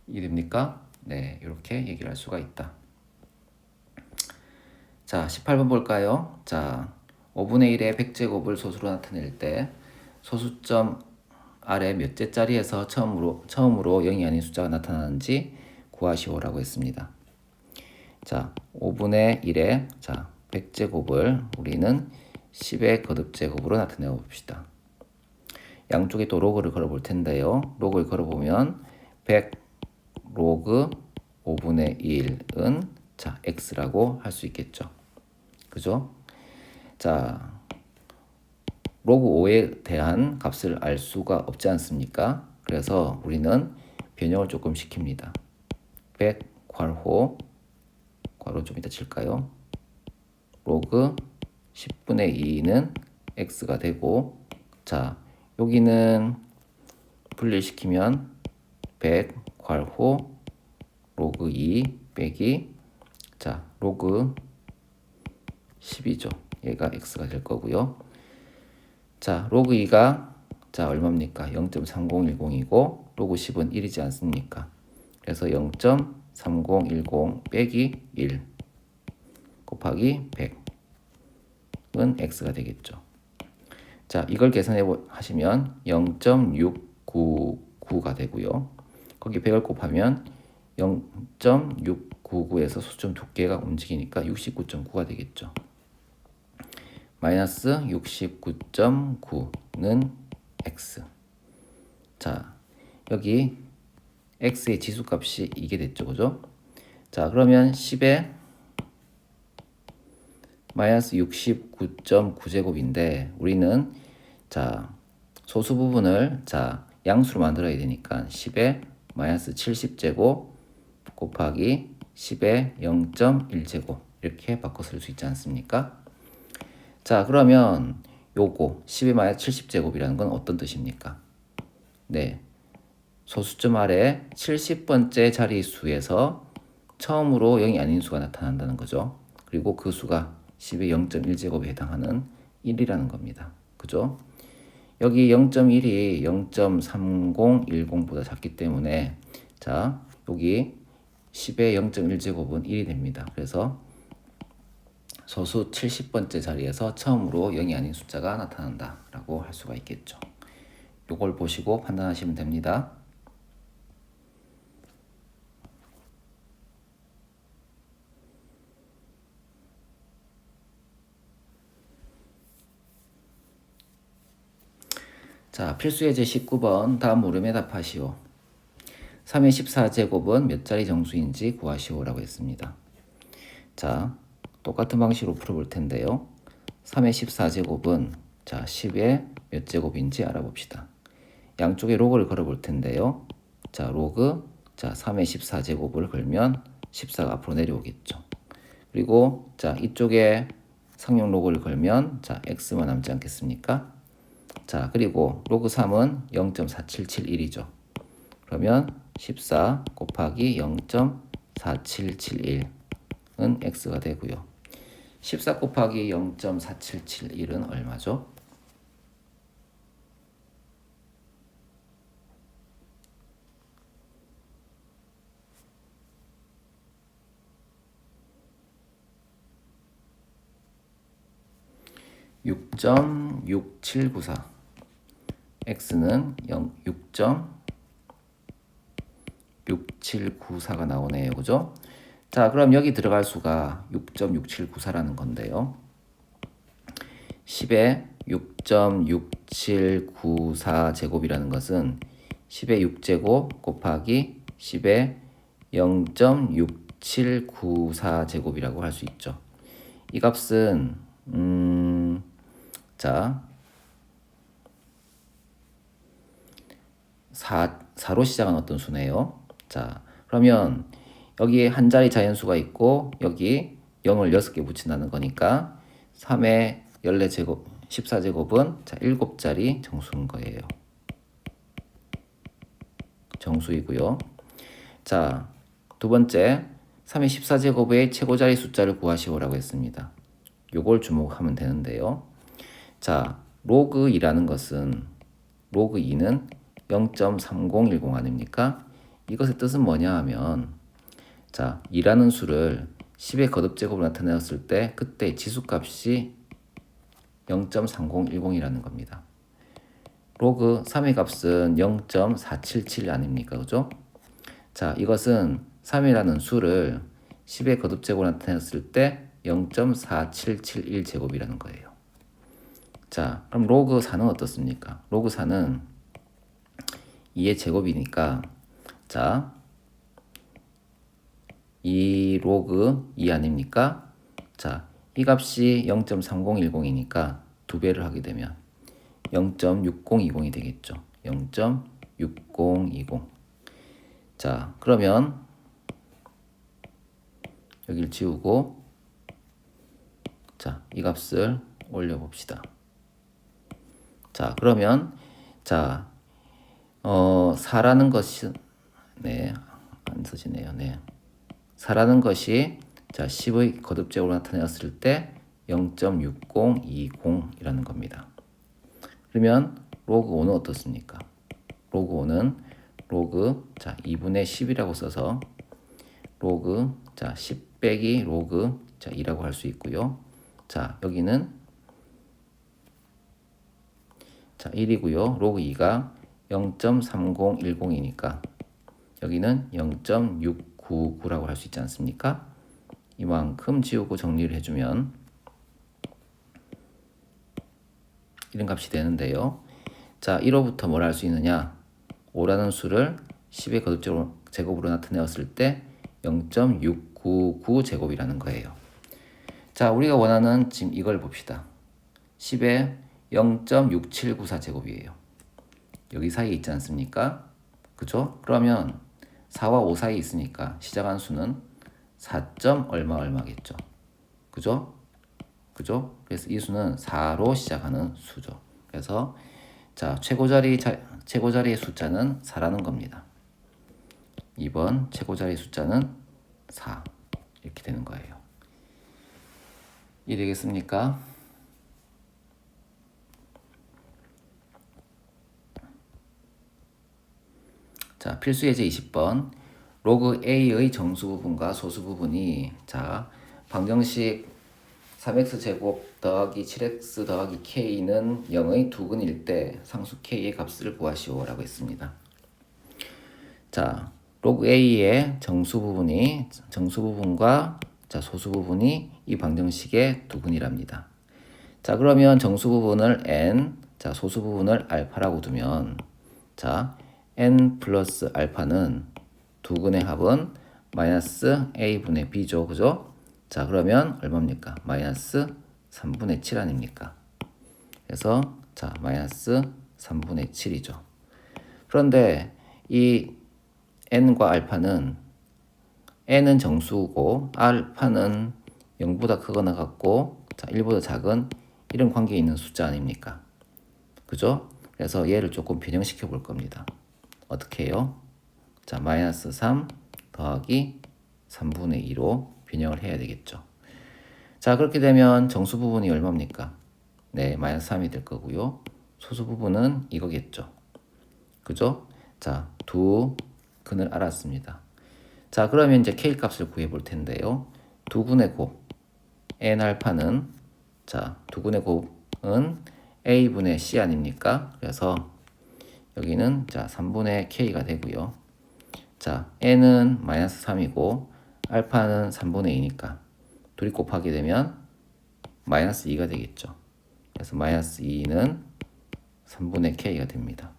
이해됩니까? 네, 이렇게 얘기를 할 수가 있다. 자, 18번 볼까요? 자, 5분의 1의 100제곱을 소수로 나타낼 때 소수점 아래 몇째 자리에서 처음으로 0이 아닌 숫자가 나타나는지 구하시오라고 했습니다. 자, 5분의 1의 자, 100제곱을 우리는 10의 거듭제곱으로 나타내 봅시다. 양쪽에 또 로그를 걸어 볼 텐데요. 로그를 걸어 보면 100 로그 5분의 1은 자, x라고 할 수 있겠죠. 그죠? 자, 로그 5에 대한 값을 알 수가 없지 않습니까? 그래서 우리는 변형을 조금 시킵니다. 100 괄호 좀 이따 칠까요? 로그 10분의 2는 x가 되고 자, 여기는 분리시키면 100 괄호 로그 2 빼기 자, 로그 10이죠. 얘가 x가 될 거고요. 자, 로그 2가 자, 얼마입니까? 0.3010이고 로그 10은 1이지 않습니까? 그래서 0.3010 빼기 1 곱하기 100은 x가 되겠죠. 자, 이걸 계산해 하시면 0.699가 되고요. 거기 100을 곱하면 0.699에서 수점 두께가 움직이니까 69.9가 되겠죠. 마이너스 69.9는 x. 자, 여기 x의 지수값이 이게 됐죠. 그죠? 자, 그러면 10에 마이너스 69.9제곱인데 우리는 자, 소수 부분을 자, 양수로 만들어야 되니까 10에 마이너스 70제곱 곱하기 10의 0.1제곱 이렇게 바꿔 쓸 수 있지 않습니까? 자, 그러면 요거 10의 마이너스 70제곱이라는 건 어떤 뜻입니까? 네, 소수점 아래 70번째 자리수에서 처음으로 0이 아닌 수가 나타난다는 거죠. 그리고 그 수가 10의 0.1제곱에 해당하는 1이라는 겁니다. 그죠? 여기 0.1이 0.3010보다 작기 때문에 자, 여기 10의 0.1제곱은 1이 됩니다. 그래서 소수 70번째 자리에서 처음으로 0이 아닌 숫자가 나타난다 라고 할 수가 있겠죠. 요걸 보시고 판단하시면 됩니다. 자, 필수예제 19번 다음 물음에 답하시오. 3의 14제곱은 몇 자리 정수인지 구하시오 라고 했습니다. 자, 똑같은 방식으로 풀어볼 텐데요. 3의 14제곱은 자 10의 몇 제곱인지 알아봅시다. 양쪽에 로그를 걸어볼 텐데요. 자, 로그 자 3의 14제곱을 걸면 14가 앞으로 내려오겠죠. 그리고 자 이쪽에 상용 로그를 걸면 자 x만 남지 않겠습니까? 자, 그리고 로그 3은 0.4771이죠. 그러면 14 곱하기 0.4771은 x가 되고요. 14 곱하기 0.4771은 얼마죠? (6.6794) x는 6.6794가 나오네요. 그죠? 자, 그럼 여기 들어갈 수가 6.6794라는 건데요. 10의 6.6794 제곱이라는 것은 10의 6제곱 곱하기 10의 0.6794 제곱이라고 할 수 있죠. 이 값은 자 4로 시작한 어떤 수네요. 자, 그러면 여기에 한 자리 자연수가 있고 여기 0을 6개 붙인다는 거니까 3의 14제곱 14제곱은 자 7자리 정수인 거예요. 정수이고요. 자, 두 번째 3의 14제곱의 최고자리 숫자를 구하시오라고 했습니다. 요걸 주목하면 되는데요. 자, 로그 2라는 것은 로그 2는 0.3010 아닙니까? 이것의 뜻은 뭐냐 하면 자, 2라는 수를 10의 거듭제곱으로 나타내었을 때 그때 지수값이 0.3010이라는 겁니다. 로그 3의 값은 0.477 아닙니까? 그죠? 자, 이것은 3이라는 수를 10의 거듭제곱으로 나타냈을 때 0.4771제곱이라는 거예요. 자, 그럼 로그 4는 어떻습니까? 로그 4는 2의 제곱이니까 자, 2 로그 2 아닙니까? 자, 이 값이 0.3010이니까 두 배를 하게 되면 0.6020이 되겠죠. 0.6020. 자, 그러면 여기를 지우고 자, 이 값을 올려 봅시다. 자, 그러면 자, 4라는 것이 네, 안 써지네요. 네. 4라는 것이 자, 10의 거듭제곱으로 나타내었을 때 0.6020이라는 겁니다. 그러면 로그 5는 어떻습니까? 로그 5는 로그 자 2분의 10이라고 써서 로그 자 10 빼기 로그 자 2라고 할 수 있고요. 자, 여기는 자 1이고요. 로그 2가 0.3010이니까 여기는 0.699라고 할 수 있지 않습니까? 이만큼 지우고 정리를 해주면 이런 값이 되는데요. 자, 1호부터 뭘 할 수 있느냐? 5라는 수를 10의 거듭제곱으로 나타내었을 때 0.699 제곱이라는 거예요. 자, 우리가 원하는 지금 이걸 봅시다. 10의 0.6794 제곱이에요. 여기 사이에 있지 않습니까? 그죠? 그러면 4와 5 사이에 있으니까 시작한 수는 4. 얼마겠죠. 그죠? 그죠? 그래서 이 수는 4로 시작하는 수죠. 그래서 자, 최고자리의 숫자는 4라는 겁니다. 2번 최고자리 숫자는 4 이렇게 되는 거예요. 이해되겠습니까? 자, 필수 예제 20번. 로그 A의 정수 부분과 소수 부분이 자, 방정식 3x 제곱 더하기 7x 더하기 k는 0의 두근일 때 상수 k의 값을 구하시오 라고 했습니다. 자, 로그 A의 정수 부분과 자, 소수 부분이 이 방정식의 두근이랍니다. 자, 그러면 정수 부분을 n, 자, 소수 부분을 알파라고 두면 자, n 플러스 알파는 두근의 합은 마이너스 a분의 b죠. 그죠? 자, 그러면 얼마입니까? 마이너스 3분의 7 아닙니까? 그래서 자, 마이너스 3분의 7이죠. 그런데 이 n과 알파는 n은 정수고 알파는 0보다 크거나 같고 자, 1보다 작은 이런 관계에 있는 숫자 아닙니까? 그죠? 그래서 얘를 조금 변형시켜 볼 겁니다. 어떻게 해요? 자, 마이너스 3 더하기 3분의 2로 변형을 해야 되겠죠. 자, 그렇게 되면 정수 부분이 얼마입니까? 네, 마이너스 3이 될 거고요. 소수 부분은 이거겠죠. 그죠? 자, 두 근을 알았습니다. 자, 그러면 이제 K 값을 구해 볼 텐데요. 두근의 곱 n 알파는 자, 두근의 곱은 a분의 c 아닙니까? 그래서 여기는 자, 3분의 k가 되고요. 자, n은 마이너스 3이고 알파는 3분의 2니까 둘이 곱하게 되면 마이너스 2가 되겠죠. 그래서 마이너스 2는 3분의 k가 됩니다.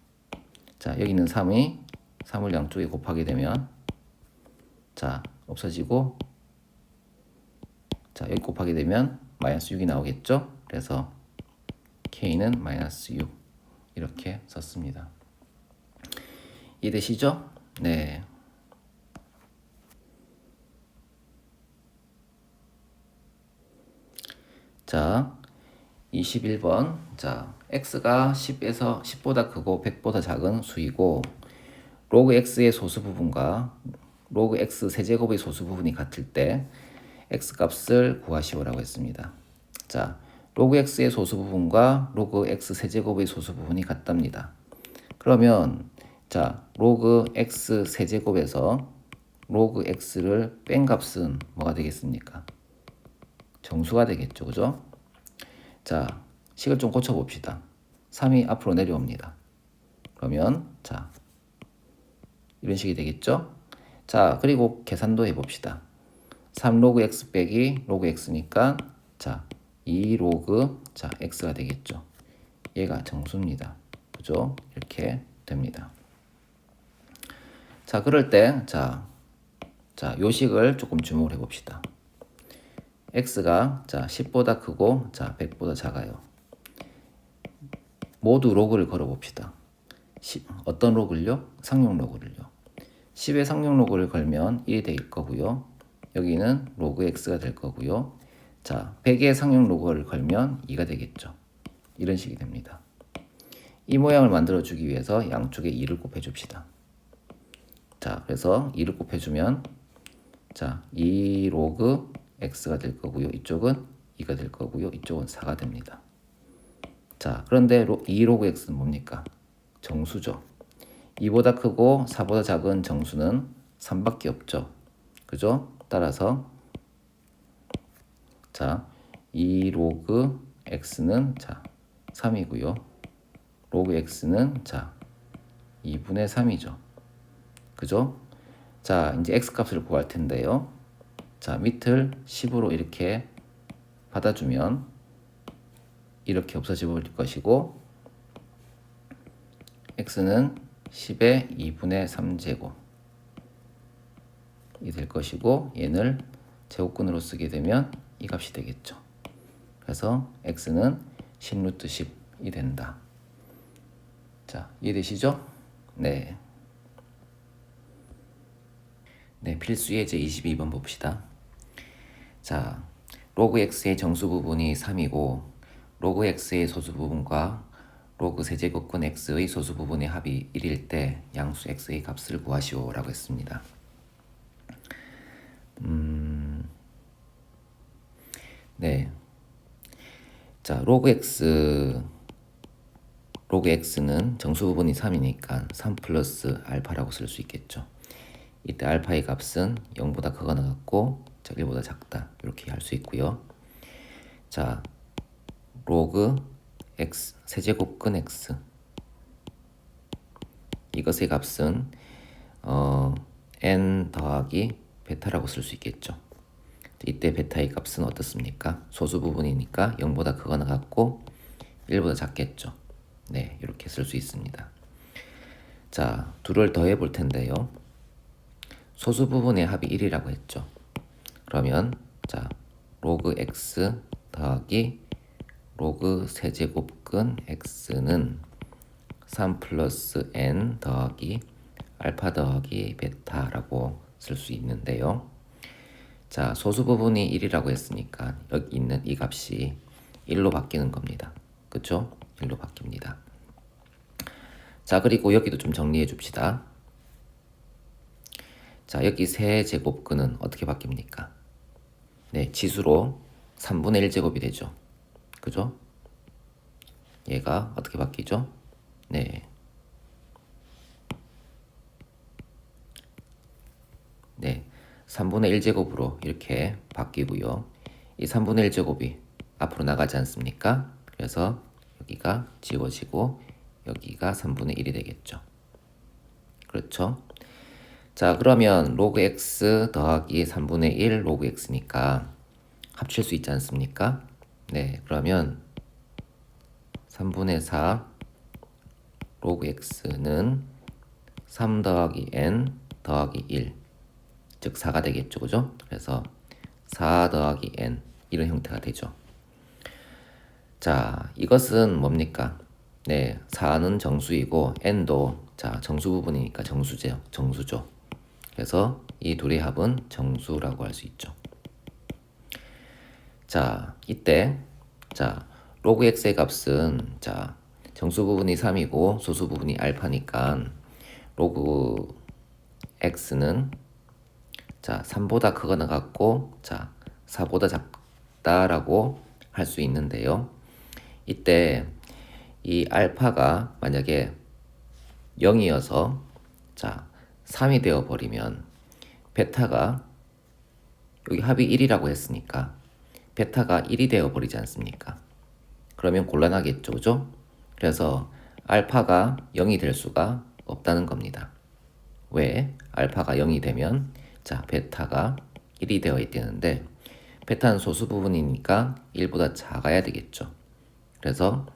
자, 여기 있는 3을 양쪽에 곱하게 되면 자, 없어지고 자, 여기 곱하게 되면 마이너스 6이 나오겠죠. 그래서 k는 마이너스 6 이렇게 썼습니다. 이해되시죠? 네. 자, 21번. 자, x가 10에서 10보다 크고 100보다 작은 수이고 로그 x의 소수 부분과 로그 x 세제곱의 소수 부분이 같을 때 x 값을 구하시오라고 했습니다. 자, 로그 x의 소수 부분과 로그 x 세제곱의 소수 부분이 같답니다. 그러면 자, 로그 x 세제곱에서 로그 x를 뺀 값은 뭐가 되겠습니까? 정수가 되겠죠. 그죠? 자, 식을 좀 고쳐봅시다. 3이 앞으로 내려옵니다. 그러면 자, 이런 식이 되겠죠? 자, 그리고 계산도 해봅시다. 3 로그 x 빼기 로그 x니까 자, 2 로그 자, x가 되겠죠. 얘가 정수입니다. 그죠? 이렇게 됩니다. 자, 그럴 때 자, 요식을 조금 주목을 해봅시다. x가 자, 10보다 크고 자, 100보다 작아요. 모두 로그를 걸어봅시다. 어떤 로그를요? 상용 로그를요. 10의 상용 로그를 걸면 1이 될 거고요. 여기는 로그 x가 될 거고요. 자, 100의 상용 로그를 걸면 2가 되겠죠. 이런 식이 됩니다. 이 모양을 만들어주기 위해서 양쪽에 2를 곱해줍시다. 자, 그래서 2를 곱해주면 자, 2 로그 x가 될 거고요. 이쪽은 2가 될 거고요. 이쪽은 4가 됩니다. 자, 그런데 2 로그 x는 뭡니까? 정수죠. 2보다 크고 4보다 작은 정수는 3밖에 없죠. 그죠? 따라서 자, 2 로그 x는 자, 3이고요. 로그 x는 자, 2분의 3이죠. 그죠? 자, 이제 x 값을 구할 텐데요. 자, 밑을 10으로 이렇게 받아주면 이렇게 없어져 버릴 것이고 x는 10의 2분의 3제곱이 될 것이고 얘를 제곱근으로 쓰게 되면 이 값이 되겠죠. 그래서 x는 10루트 10이 된다. 자, 이해되시죠? 네. 네, 필수 예제 22번 봅시다. 자, 로그 x의 정수 부분이 3이고 로그 x의 소수 부분과 로그 세제곱근 x의 소수 부분의 합이 1일 때 양수 x의 값을 구하시오 라고 했습니다. 네. 자, 로그 x 로그 x는 정수 부분이 3이니까 3 플러스 알파라고 쓸 수 있겠죠. 이때 알파의 값은 0보다 크거나 같고 1보다 작다 이렇게 할 수 있고요. 자, 로그 x 세제곱근 x 이것의 값은 n 더하기 베타라고 쓸 수 있겠죠. 이때 베타의 값은 어떻습니까? 소수 부분이니까 0보다 크거나 같고 1보다 작겠죠. 네, 이렇게 쓸 수 있습니다. 자, 둘을 더해 볼 텐데요. 소수 부분의 합이 1이라고 했죠. 그러면 자, 로그 x 더하기 로그 세제곱근 x는 3 플러스 n 더하기 알파 더하기 베타라고 쓸 수 있는데요. 자, 소수 부분이 1이라고 했으니까 여기 있는 이 값이 1로 바뀌는 겁니다. 그쵸? 1로 바뀝니다. 자, 그리고 여기도 좀 정리해 줍시다. 자, 여기 세제곱근은 어떻게 바뀝니까? 네, 지수로 3분의 1제곱이 되죠. 그죠? 얘가 어떻게 바뀌죠? 네. 네. 3분의 1제곱으로 이렇게 바뀌고요. 이 3분의 1제곱이 앞으로 나가지 않습니까? 그래서 여기가 지워지고 여기가 3분의 1이 되겠죠. 그렇죠? 자, 그러면 로그 x 더하기 3분의 1 로그 x니까 합칠 수 있지 않습니까? 네, 그러면 3분의 4 로그 x는 3 더하기 n 더하기 1, 즉 4가 되겠죠. 그죠? 그래서 4 더하기 n 이런 형태가 되죠. 자, 이것은 뭡니까? 네, 4는 정수이고 n도 자, 정수 부분이니까 정수죠. 그래서 이 둘의 합은 정수라고 할 수 있죠. 자, 이때 자, 로그 x의 값은 자, 정수 부분이 3이고 소수 부분이 알파니까 로그 x는 자, 3보다 크거나 같고 자, 4보다 작다라고 할 수 있는데요. 이때 이 알파가 만약에 0이어서 자, 3이 되어 버리면 베타가 여기 합이 1이라고 했으니까 베타가 1이 되어 버리지 않습니까? 그러면 곤란하겠죠. 그죠? 그래서 알파가 0이 될 수가 없다는 겁니다. 왜? 알파가 0이 되면 자, 베타가 1이 되어 있다는데 베타는 소수 부분이니까 1보다 작아야 되겠죠. 그래서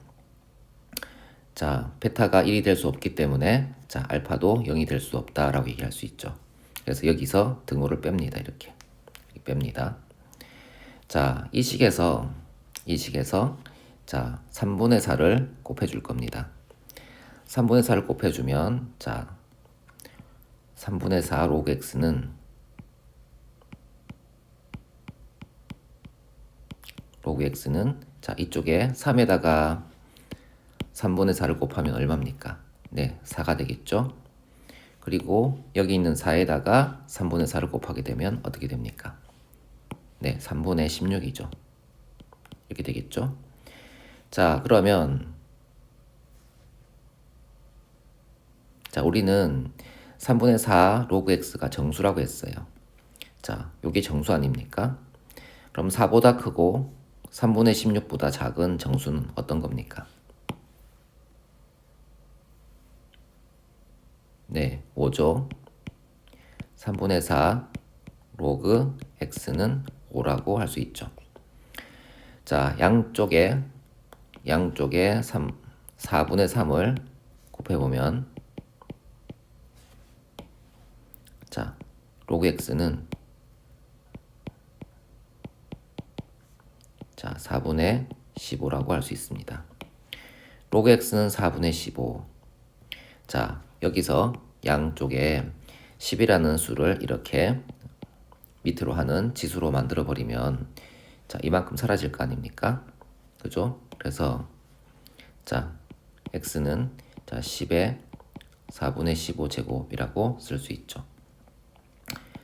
자, 베타가 1이 될 수 없기 때문에 자, 알파도 0이 될 수 없다라고 얘기할 수 있죠. 그래서 여기서 등호를 뺍니다. 이렇게 뺍니다. 자, 이 식에서 자, 3분의 4를 곱해줄 겁니다. 3분의 4를 곱해주면 자, 3분의 4 로그 x는 자, 이쪽에 3에다가 3분의 4를 곱하면 얼마입니까? 네, 4가 되겠죠. 그리고 여기 있는 4에다가 3분의 4를 곱하게 되면 어떻게 됩니까? 네, 3분의 16이죠. 이렇게 되겠죠. 자, 그러면 자, 우리는 3분의 4 로그 x가 정수라고 했어요. 자, 요게 정수 아닙니까? 그럼 4보다 크고 3분의 16보다 작은 정수는 어떤 겁니까? 네, 5죠. 3분의 4 로그 x는 5라고 할 수 있죠. 자, 양쪽에 4분의 3을 곱해보면 자, 로그 x는 자, 4분의 15라고 할 수 있습니다. 로그 x는 4분의 15. 자, 여기서 양쪽에 10이라는 수를 이렇게 밑으로 하는 지수로 만들어 버리면 자, 이만큼 사라질 거 아닙니까? 그죠? 그래서 자, x는 자, 10의 4분의 15 제곱이라고 쓸 수 있죠.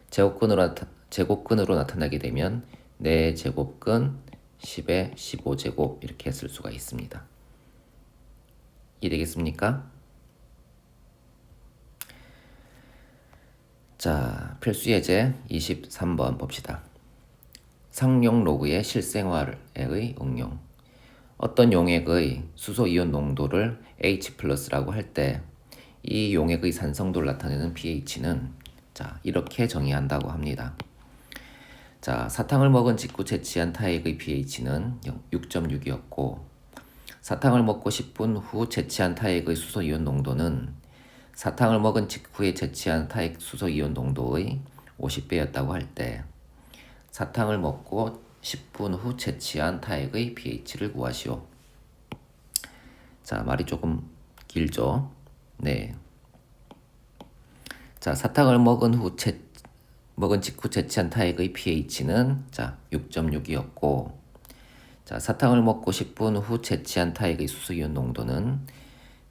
제곱근으로 나타나게 되면 4제곱근 10의 15제곱 이렇게 쓸 수가 있습니다. 이해되겠습니까? 자, 필수 예제 23번 봅시다. 상용 로그의 실생활의 응용. 어떤 용액의 수소이온 농도를 H+라고 할 때 이 용액의 산성도를 나타내는 pH는 자, 이렇게 정의한다고 합니다. 자, 사탕을 먹은 직후 채취한 타액의 pH는 6.6이었고 사탕을 먹고 10분 후 채취한 타액의 수소이온 농도는 사탕을 먹은 직후에 채취한 타액 수소이온 농도의 50배였다고 할 때 사탕을 먹고 10분 후 채취한 타액의 pH를 구하시오. 자, 말이 조금 길죠? 네. 자, 사탕을 먹은 직후 채취한 타액의 pH는 자, 6.6이었고 자, 사탕을 먹고 10분 후 채취한 타액의 수소이온 농도는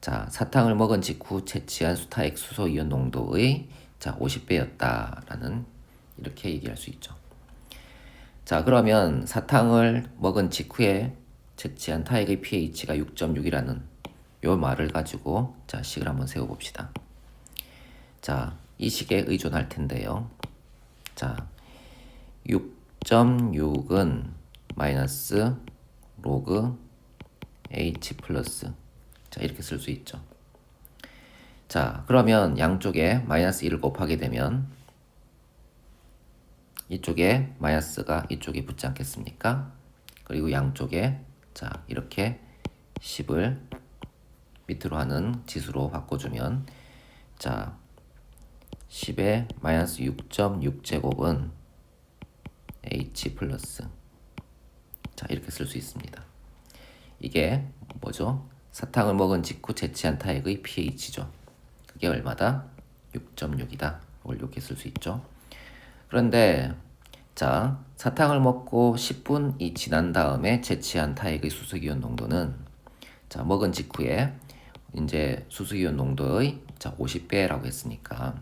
자, 사탕을 먹은 직후 채취한 타액 수소이온 농도의 자, 50배였다라는 이렇게 얘기할 수 있죠. 자, 그러면 사탕을 먹은 직후에 채취한 타액의 pH가 6.6이라는 요 말을 가지고 자, 식을 한번 세워봅시다. 자, 이 식에 의존할 텐데요. 자, 6.6은 마이너스 로그 H 플러스 자, 이렇게 쓸 수 있죠. 자, 그러면 양쪽에 마이너스 1을 곱하게 되면 이쪽에 마이너스가 이쪽에 붙지 않겠습니까? 그리고 양쪽에 자, 이렇게 10을 밑으로 하는 지수로 바꿔주면 자, 10의 마이너스 6.6제곱은 H 플러스 자, 이렇게 쓸 수 있습니다. 이게 뭐죠? 사탕을 먹은 직후 채취한 타액의 pH죠. 그게 얼마다? 6.6이다. 이걸 이렇게 쓸 수 있죠. 그런데 자, 사탕을 먹고 10분이 지난 다음에 채취한 타액의 수소이온 농도는 자, 먹은 직후에 이제 수소이온 농도의 자, 50배라고 했으니까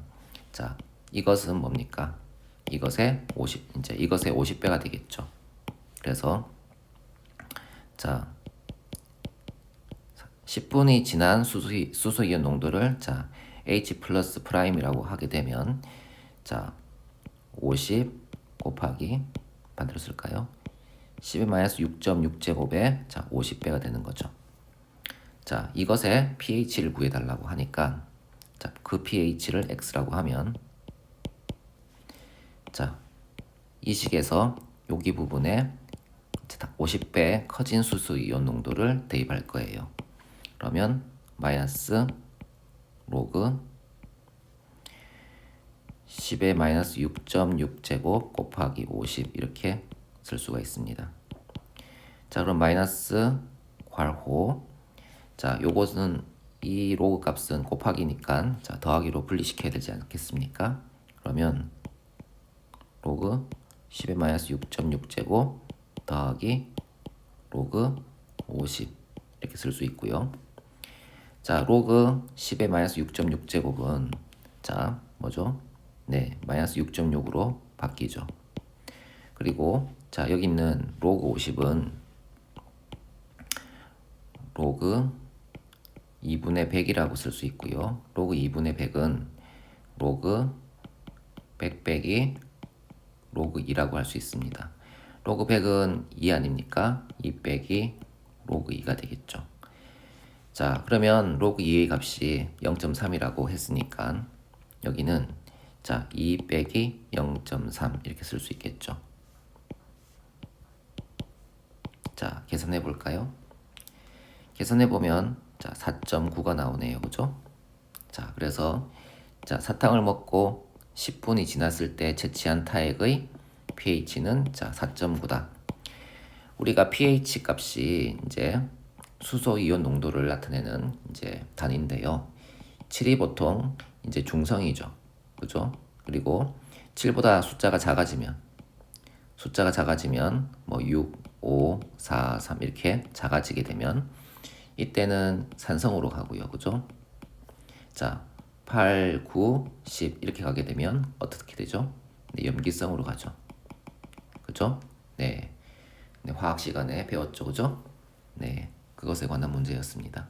자, 이것은 뭡니까? 이것의 50배가 되겠죠. 그래서 자, 10분이 지난 수소이온 농도를 자, H 플러스 프라임이라고 하게 되면 자, 50 곱하기 반대로 쓸까요? 10의 마이너스 6.6제곱에 자, 50배가 되는 거죠. 자, 이것의 pH를 구해달라고 하니까 자, 그 pH를 x라고 하면 자, 이 식에서 여기 부분에 50배 커진 수소이온 농도를 대입할 거예요. 그러면 마이너스 로그 10의 마이너스 6.6제곱 곱하기 50 이렇게 쓸 수가 있습니다. 자, 그럼 마이너스 괄호 자, 요것은 이 로그 값은 곱하기니까 자, 더하기로 분리시켜야 되지 않겠습니까? 그러면 로그 10의 마이너스 6.6제곱 더하기 로그 50 이렇게 쓸 수 있고요. 자, 로그 10의 마이너스 6.6제곱은 자, 뭐죠? 네, 마이너스 6.6으로 바뀌죠. 그리고 자, 여기 있는 로그 50은 로그 2분의 100이라고 쓸 수 있고요. 로그 2분의 100은 로그 100 빼기 로그 2라고 할 수 있습니다. 로그 100은 2 아닙니까? 2 빼기 로그 2가 되겠죠. 자, 그러면 로그 2의 값이 0.3이라고 했으니까 여기는 자, 2 빼기 0.3 이렇게 쓸 수 있겠죠. 자, 계산해 볼까요? 계산해 보면 자, 4.9가 나오네요. 그죠? 자, 그래서 자, 사탕을 먹고 10분이 지났을 때 채취한 타액의 pH는 자, 4.9다. 우리가 pH 값이 이제 수소이온 농도를 나타내는 이제 단위인데요. 7이 보통 이제 중성이죠. 그죠? 그리고 7보다 숫자가 작아지면 뭐 6, 5, 4, 3 이렇게 작아지게 되면 이때는 산성으로 가고요. 그죠? 자, 8, 9, 10 이렇게 가게 되면 어떻게 되죠? 네, 염기성으로 가죠. 그죠? 네. 네, 화학 시간에 배웠죠. 그죠? 네. 그것에 관한 문제였습니다.